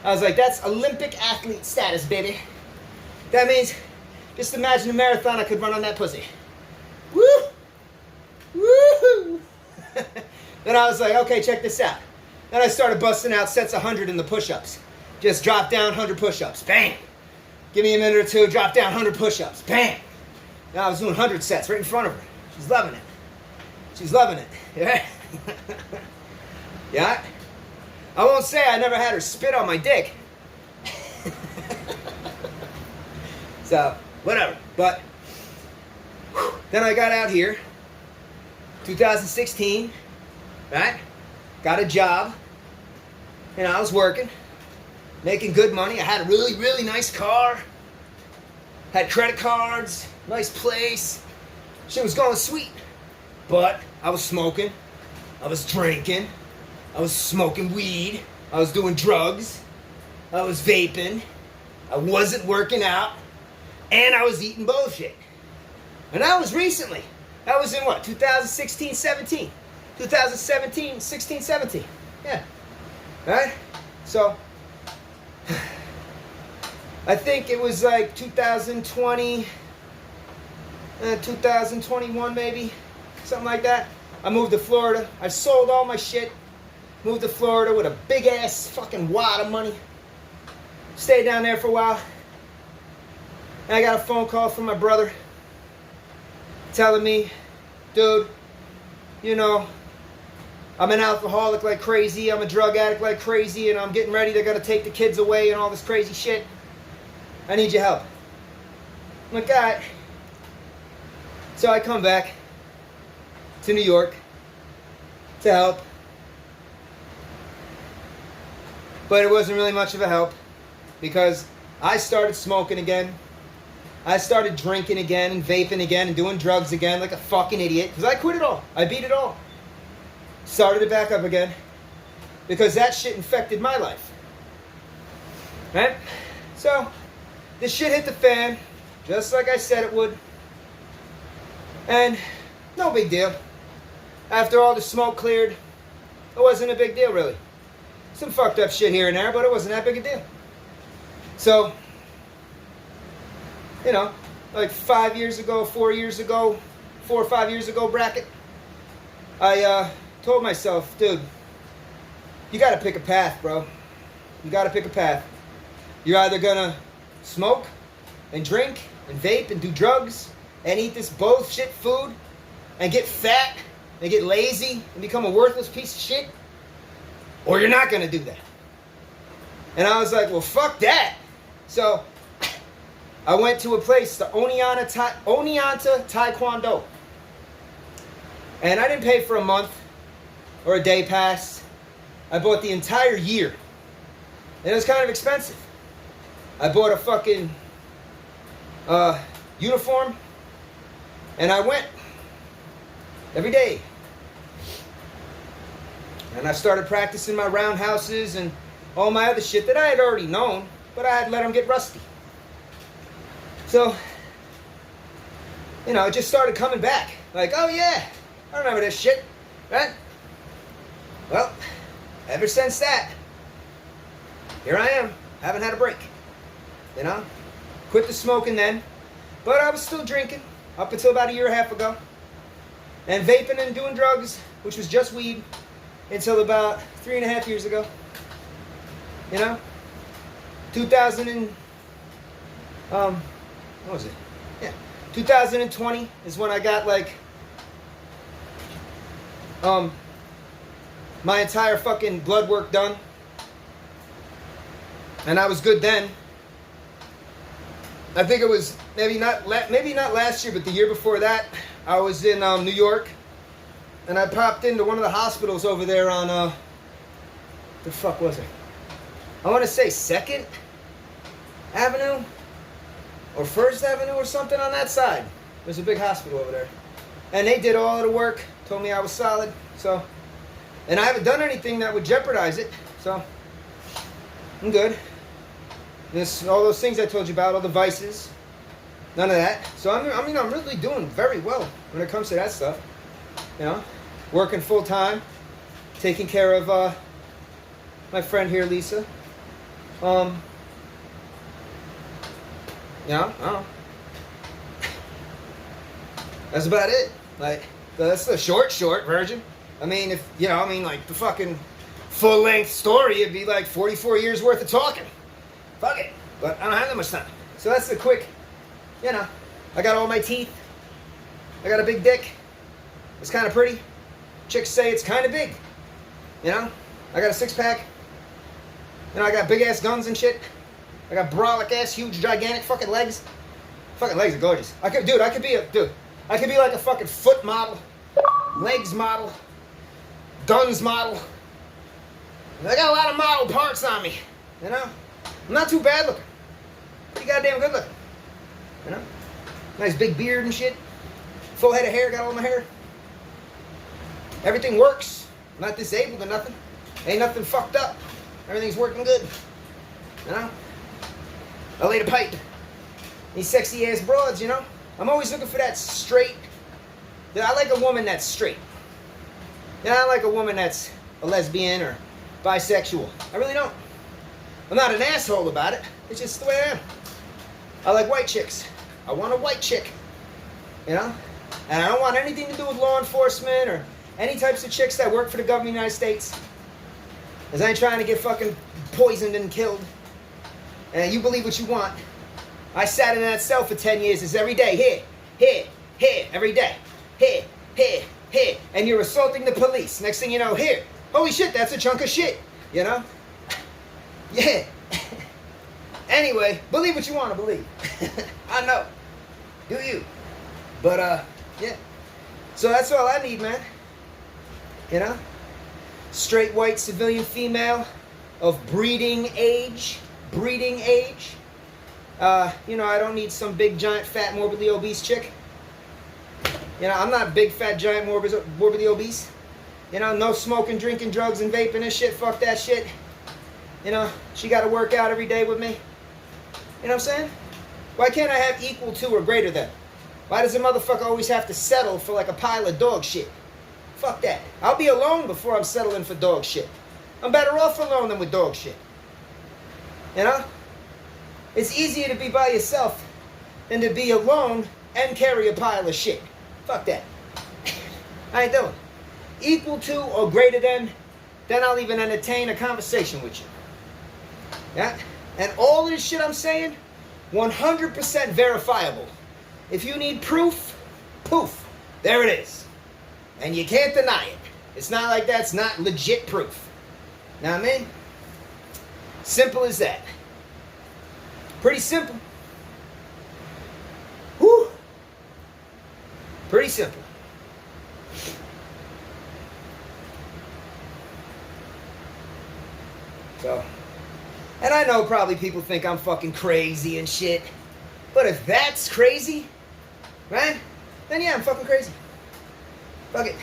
I was like, that's Olympic athlete status, baby. That means, just imagine a marathon I could run on that pussy. Woo! Woo! Then I was like, okay, check this out. Then I started busting out sets of 100 in the push-ups. Just drop down 100 push-ups. Bang! Give me a minute or two, drop down 100 push-ups. Bang! Now I was doing 100 sets right in front of her. She's loving it. She's loving it. Yeah? Yeah? I won't say I never had her spit on my dick. So, whatever. But, then I got out here, 2016, right? Got a job. I was working, making good money. I had a really, really nice car. Had credit cards, nice place. Shit was going sweet. But I was smoking. I was drinking. I was smoking weed. I was doing drugs. I was vaping. I wasn't working out. And I was eating bullshit. And that was recently. That was in what? 2016, 17. 2017, 16, 17. Yeah. Right? So, I think it was like 2020, 2021 maybe. Something like that. I moved to Florida. I sold all my shit. Moved to Florida with a big ass fucking wad of money. Stayed down there for a while. And I got a phone call from my brother telling me, dude, I'm an alcoholic like crazy, I'm a drug addict like crazy, and I'm getting ready, they're gonna take the kids away and all this crazy shit. I need your help. I'm like, all right. So I come back to New York to help. But it wasn't really much of a help because I started smoking again. I started drinking again and vaping again and doing drugs again like a fucking idiot because I quit it all. I beat it all. Started it back up again because that shit infected my life. Right? So, this shit hit the fan just like I said it would. And no big deal. After all the smoke cleared, it wasn't a big deal really. Some fucked up shit here and there, but it wasn't that big a deal. So, like 5 years ago, 4 years ago, 4 or 5 years ago bracket, I told myself, dude, you gotta pick a path, bro. You gotta pick a path. You're either gonna smoke and drink and vape and do drugs and eat this bullshit food and get fat and get lazy and become a worthless piece of shit, or you're not going to do that. And I was like, well, fuck that. So I went to a place, the Oneonta Taekwondo. And I didn't pay for a month or a day pass. I bought the entire year. And it was kind of expensive. I bought a fucking uniform. And I went every day. And I started practicing my roundhouses and all my other shit that I had already known, but I had let them get rusty. So, you know, it just started coming back. Like, oh yeah, I remember this shit, right? Well, ever since that, here I am, haven't had a break. You know, quit the smoking then, but I was still drinking up until about a year and a half ago. And vaping and doing drugs, which was just weed, until about 3.5 years ago. You know, 2000 and, what was it? Yeah, 2020 is when I got like, my entire fucking blood work done. And I was good then. I think it was maybe not last year, but the year before that, I was in New York. And I popped into one of the hospitals over there on, the fuck was it? I want to say 2nd Avenue or 1st Avenue or something on that side. There's a big hospital over there. And they did all of the work, told me I was solid. So, and I haven't done anything that would jeopardize it. So, I'm good. All those things I told you about, all the vices, none of that. So, I mean, I'm really doing very well when it comes to that stuff. You know, working full time, taking care of my friend here, Lisa. You know, I don't know. That's about it. Like, that's the short version. I mean, if, you know, like the fucking full-length story, it'd be like 44 years worth of talking. Fuck it. But I don't have that much time. So that's the quick, you know, I got all my teeth. I got a big dick. It's kind of pretty. Chicks say it's kind of big. You know, I got a 6-pack. You know, I got big-ass guns and shit. I got brolic-ass, huge, gigantic fucking legs. Fucking legs are gorgeous. I could be like a fucking foot model, legs model, guns model. I got a lot of model parts on me, you know? I'm not too bad looking. Pretty goddamn good looking, you know? Nice big beard and shit. Full head of hair, got all my hair. Everything works. I'm not disabled or nothing. Ain't nothing fucked up. Everything's working good, you know? I laid a pipe. These sexy ass broads, you know? I'm always looking for that straight. I like a woman that's straight. You know, I like a woman that's a lesbian or bisexual. I really don't. I'm not an asshole about it. It's just the way I am. I like white chicks. I want a white chick. You know? And I don't want anything to do with law enforcement or any types of chicks that work for the government of the United States. Because I ain't trying to get fucking poisoned and killed. And you believe what you want. I sat in that cell for 10 years. It's every day. Here, every day. Here. And you're assaulting the police. Next thing you know, here. Holy shit, that's a chunk of shit. You know? Yeah. Anyway, believe what you want to believe. I know. Do you? But, yeah. So that's all I need, man. You know? Straight white civilian female of breeding age. You know, I don't need some big, giant, fat, morbidly obese chick. You know, I'm not big, fat, giant, morbidly obese. You know, no smoking, drinking, drugs, and vaping and shit. Fuck that shit. You know, she got to work out every day with me. You know what I'm saying? Why can't I have equal to or greater than? Why does a motherfucker always have to settle for like a pile of dog shit? Fuck that. I'll be alone before I'm settling for dog shit. I'm better off alone than with dog shit. You know? It's easier to be by yourself than to be alone and carry a pile of shit. Fuck that. I ain't doing it. Equal to or greater than, then I'll even entertain a conversation with you. Yeah? And all of this shit I'm saying, 100% verifiable. If you need proof, poof, there it is. And you can't deny it. It's not like that's not legit proof. Know what I mean? Simple as that. Pretty simple. Whew. Pretty simple. So, and I know probably people think I'm fucking crazy and shit. But if that's crazy, right? Then yeah, I'm fucking crazy. Fuck it.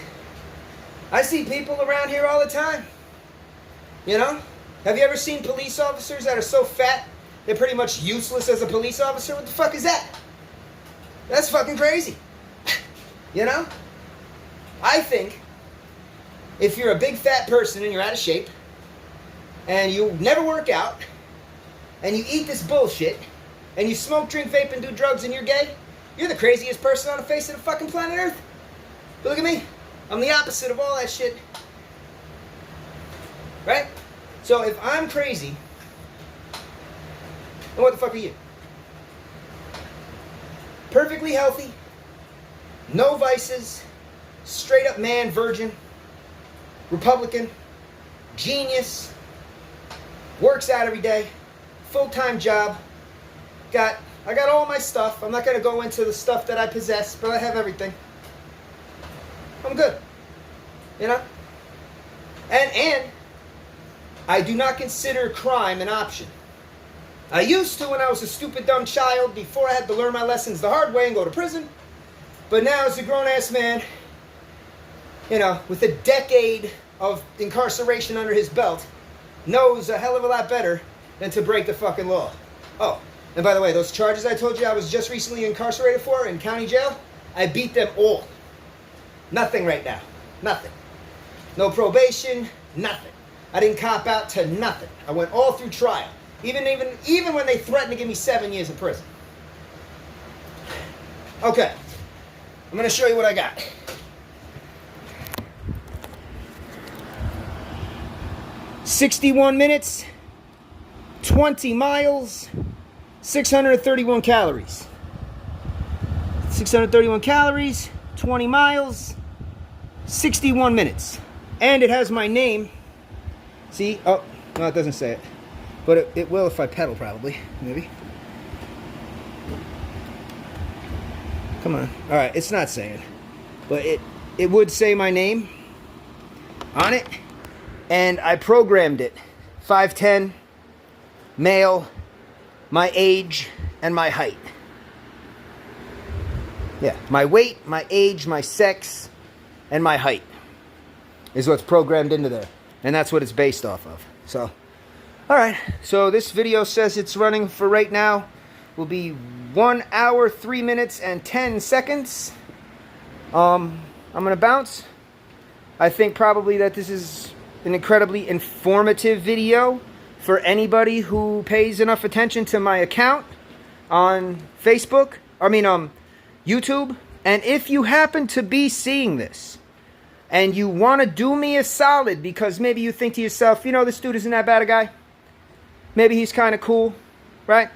I see people around here all the time. You know? Have you ever seen police officers that are so fat they're pretty much useless as a police officer? What the fuck is that? That's fucking crazy. You know? I think if you're a big fat person and you're out of shape and you never work out and you eat this bullshit and you smoke, drink, vape, and do drugs and you're gay, you're the craziest person on the face of the fucking planet Earth. But look at me. I'm the opposite of all that shit. Right? So if I'm crazy, then what the fuck are you? Perfectly healthy, no vices, straight up man, virgin, Republican, genius, works out every day, full-time job, I got all my stuff. I'm not going to go into the stuff that I possess, but I have everything. I'm good. You know? And I do not consider crime an option. I used to when I was a stupid, dumb child before I had to learn my lessons the hard way and go to prison. But now as a grown-ass man, you know, with a decade of incarceration under his belt, knows a hell of a lot better than to break the fucking law. Oh, and by the way, those charges I told you I was just recently incarcerated for in county jail, I beat them all. Nothing right now. Nothing. No probation, nothing. I didn't cop out to nothing. I went all through trial. Even when they threatened to give me 7 years in prison. Okay. I'm going to show you what I got. "61 minutes, 20 miles, 631 calories. 631 calories, 20 miles, 61 minutes. And it has my name. See? Oh, no, it doesn't say it. But it will if I pedal, probably. Maybe. Come on. All right, it's not saying. But it would say my name on it. And I programmed it. 5'10", male, my age, and my height. Yeah, my weight, my age, my sex, and my height is what's programmed into there. And that's what it's based off of. So, all right. So this video says it's running for right now will be 1 hour, 3 minutes, and 10 seconds. I'm going to bounce. I think probably that this is an incredibly informative video for anybody who pays enough attention to my account on Facebook. YouTube. And if you happen to be seeing this and you want to do me a solid because maybe you think to yourself, you know, this dude isn't that bad a guy. Maybe he's kind of cool, right?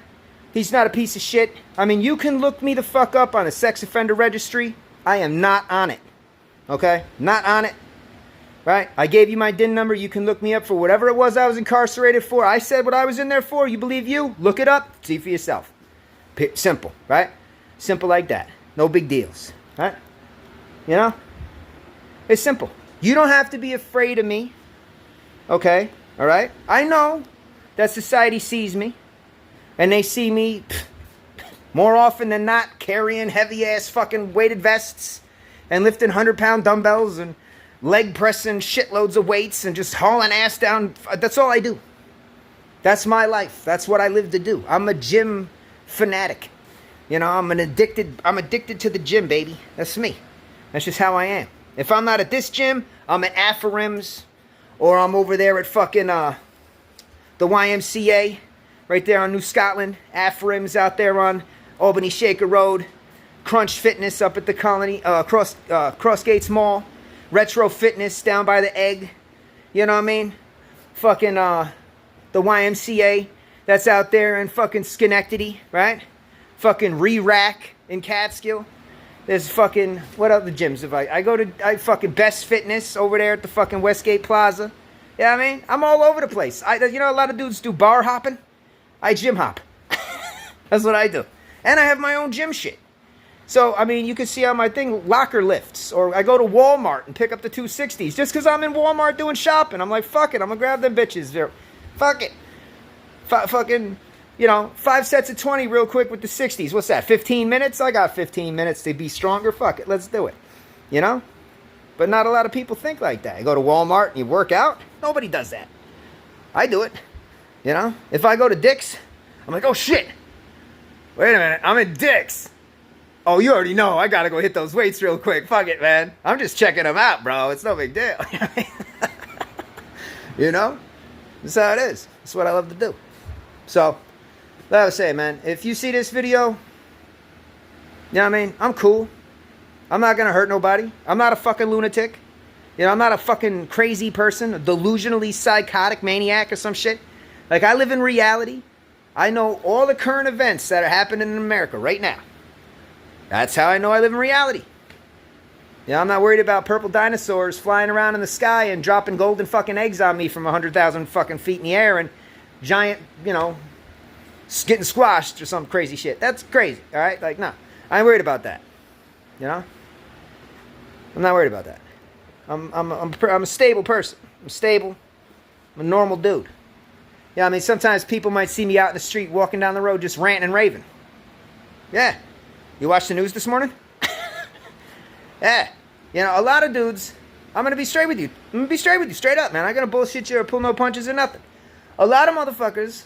He's not a piece of shit. I mean, you can look me the fuck up on a sex offender registry. I am not on it. Okay? Not on it. Right? I gave you my DIN number. You can look me up for whatever it was I was incarcerated for. I said what I was in there for. You believe you? Look it up. See for yourself. Simple. Right? Simple like that. No big deals. Right? You know? It's simple. You don't have to be afraid of me. Okay? All right? I know that society sees me. And they see me more often than not carrying heavy-ass fucking weighted vests and lifting 100-pound dumbbells and leg pressing shitloads of weights and just hauling ass down. That's all I do. That's my life. That's what I live to do. I'm a gym fanatic. You know, I'm addicted to the gym, baby. That's me. That's just how I am. If I'm not at this gym, I'm at Afarims, or I'm over there at fucking the YMCA, right there on New Scotland. Afarims out there on Albany Shaker Road. Crunch Fitness up at the Colony, Crossgates Mall. Retro Fitness down by the Egg. You know what I mean? Fucking the YMCA that's out there in fucking Schenectady, right? Fucking Re-Rack in Catskill. There's fucking, what other gyms have I go to, fucking Best Fitness over there at the fucking Westgate Plaza. You know what I mean? I'm all over the place. You know, a lot of dudes do bar hopping. I gym hop. That's what I do. And I have my own gym shit. So, I mean, you can see on my thing, locker lifts. Or I go to Walmart and pick up the 260s. Just because I'm in Walmart doing shopping. I'm like, fuck it. I'm going to grab them bitches. Fuck it. Fucking, you know, 5 sets of 20 real quick with the 60s. What's that, 15 minutes? I got 15 minutes to be stronger. Fuck it. Let's do it. You know? But not a lot of people think like that. You go to Walmart and you work out. Nobody does that. I do it. You know? If I go to Dick's, I'm like, oh shit. Wait a minute. I'm in Dick's. Oh, you already know. I gotta go hit those weights real quick. Fuck it, man. I'm just checking them out, bro. It's no big deal. You know? That's how it is. That's what I love to do. So, like I was saying, man, if you see this video, you know what I mean? I'm cool. I'm not gonna hurt nobody. I'm not a fucking lunatic. You know, I'm not a fucking crazy person, a delusionally psychotic maniac or some shit. Like, I live in reality. I know all the current events that are happening in America right now. That's how I know I live in reality. You know, I'm not worried about purple dinosaurs flying around in the sky and dropping golden fucking eggs on me from 100,000 fucking feet in the air and giant, you know, getting squashed or some crazy shit. That's crazy, all right? Like, no, I ain't worried about that. You know? I'm not worried about that. I'm a stable person. I'm stable. I'm a normal dude. Yeah, I mean, sometimes people might see me out in the street walking down the road just ranting and raving. Yeah. You watched the news this morning? Yeah. You know, a lot of dudes, I'm going to be straight with you. I'm going to be straight with you, straight up, man. I'm going to bullshit you or pull no punches or nothing. A lot of motherfuckers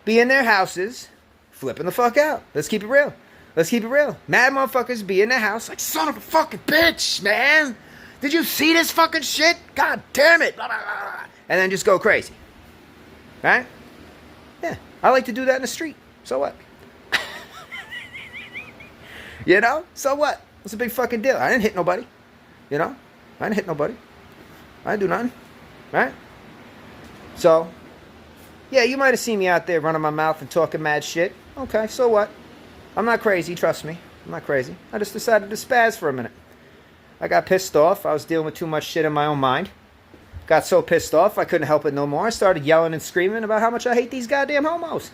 be in their houses flipping the fuck out. Let's keep it real. Let's keep it real. Mad motherfuckers be in their house like, son of a fucking bitch, man. Did you see this fucking shit? God damn it. Blah, blah, blah. And then just go crazy. Right? Yeah. I like to do that in the street. So what? You know? So what? What's a big fucking deal? I didn't hit nobody. You know? I didn't hit nobody. I didn't do nothing. Right? So, yeah, you might have seen me out there running my mouth and talking mad shit. Okay, so what? I'm not crazy, trust me. I'm not crazy. I just decided to spaz for a minute. I got pissed off. I was dealing with too much shit in my own mind. Got so pissed off, I couldn't help it no more. I started yelling and screaming about how much I hate these goddamn homos.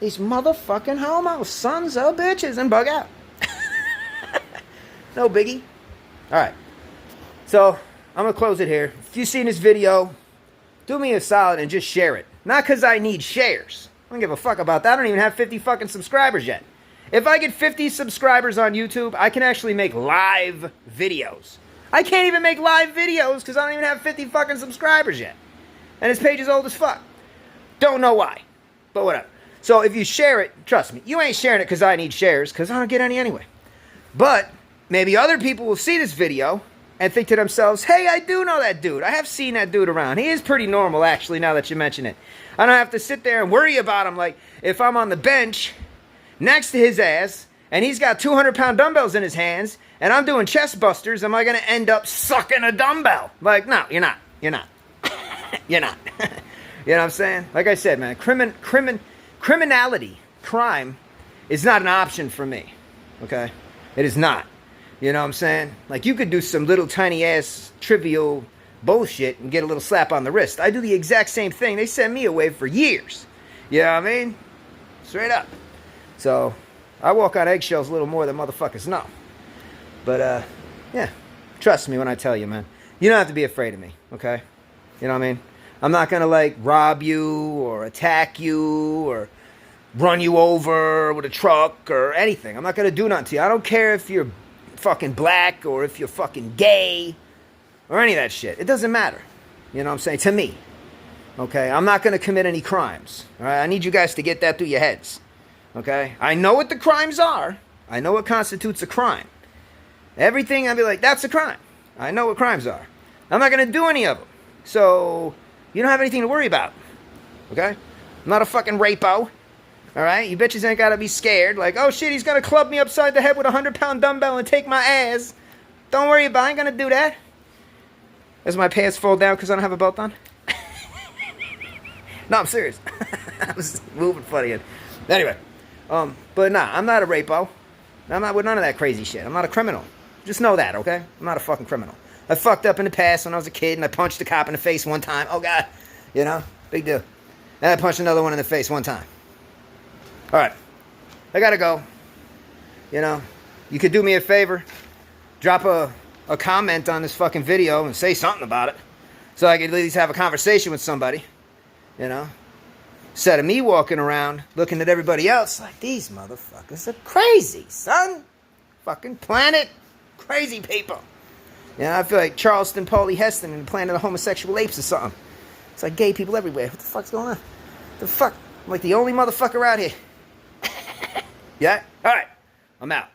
These motherfucking homos. Sons of bitches. And bug out. No biggie. Alright. So, I'm going to close it here. If you've seen this video, do me a solid and just share it. Not because I need shares. I don't give a fuck about that. I don't even have 50 fucking subscribers yet. If I get 50 subscribers on YouTube, I can actually make live videos. I can't even make live videos because I don't even have 50 fucking subscribers yet. And his page is old as fuck. Don't know why. But whatever. So if you share it, trust me, you ain't sharing it because I need shares, because I don't get any anyway. But maybe other people will see this video and think to themselves, hey, I do know that dude. I have seen that dude around. He is pretty normal, actually, now that you mention it. I don't have to sit there and worry about him like if I'm on the bench next to his ass and he's got 200-pound dumbbells in his hands and I'm doing chest busters, am I going to end up sucking a dumbbell? Like, no, you're not. You're not. You're not. You know what I'm saying? Like I said, man, criminality, crime, is not an option for me. Okay? It is not. You know what I'm saying? Like, you could do some little tiny ass trivial bullshit and get a little slap on the wrist. I do the exact same thing. They send me away for years. You know what I mean? Straight up. So, I walk on eggshells a little more than motherfuckers know. But, yeah. Trust me when I tell you, man. You don't have to be afraid of me, okay? You know what I mean? I'm not going to, like, rob you or attack you or run you over with a truck or anything. I'm not going to do nothing to you. I don't care if you're fucking black or if you're fucking gay or any of that shit. It doesn't matter. You know what I'm saying? To me. Okay? I'm not going to commit any crimes. All right? I need you guys to get that through your heads. Okay? I know what the crimes are. I know what constitutes a crime. Everything, I'll be like, that's a crime. I know what crimes are. I'm not going to do any of them. So, you don't have anything to worry about. Okay? I'm not a fucking rapo. Alright? You bitches ain't got to be scared. Like, oh shit, he's going to club me upside the head with a 100-pound dumbbell and take my ass. Don't worry about it. I ain't going to do that. As my pants fall down because I don't have a belt on. No, I'm serious. I was moving funny. Anyway, but nah, I'm not a rapo. I'm not with none of that crazy shit. I'm not a criminal. Just know that, okay? I'm not a fucking criminal. I fucked up in the past when I was a kid and I punched a cop in the face one time. Oh, God. You know? Big deal. And I punched another one in the face one time. All right. I gotta go. You know? You could do me a favor. Drop a comment on this fucking video and say something about it. So I could at least have a conversation with somebody. You know? Instead of me walking around looking at everybody else like, these motherfuckers are crazy, son. Fucking planet. Crazy people. You know, I feel like Charleston, Paulie Heston and the Planet of Homosexual Apes or something. It's like gay people everywhere. What the fuck's going on? The fuck? I'm like the only motherfucker out here. Yeah? Alright. I'm out.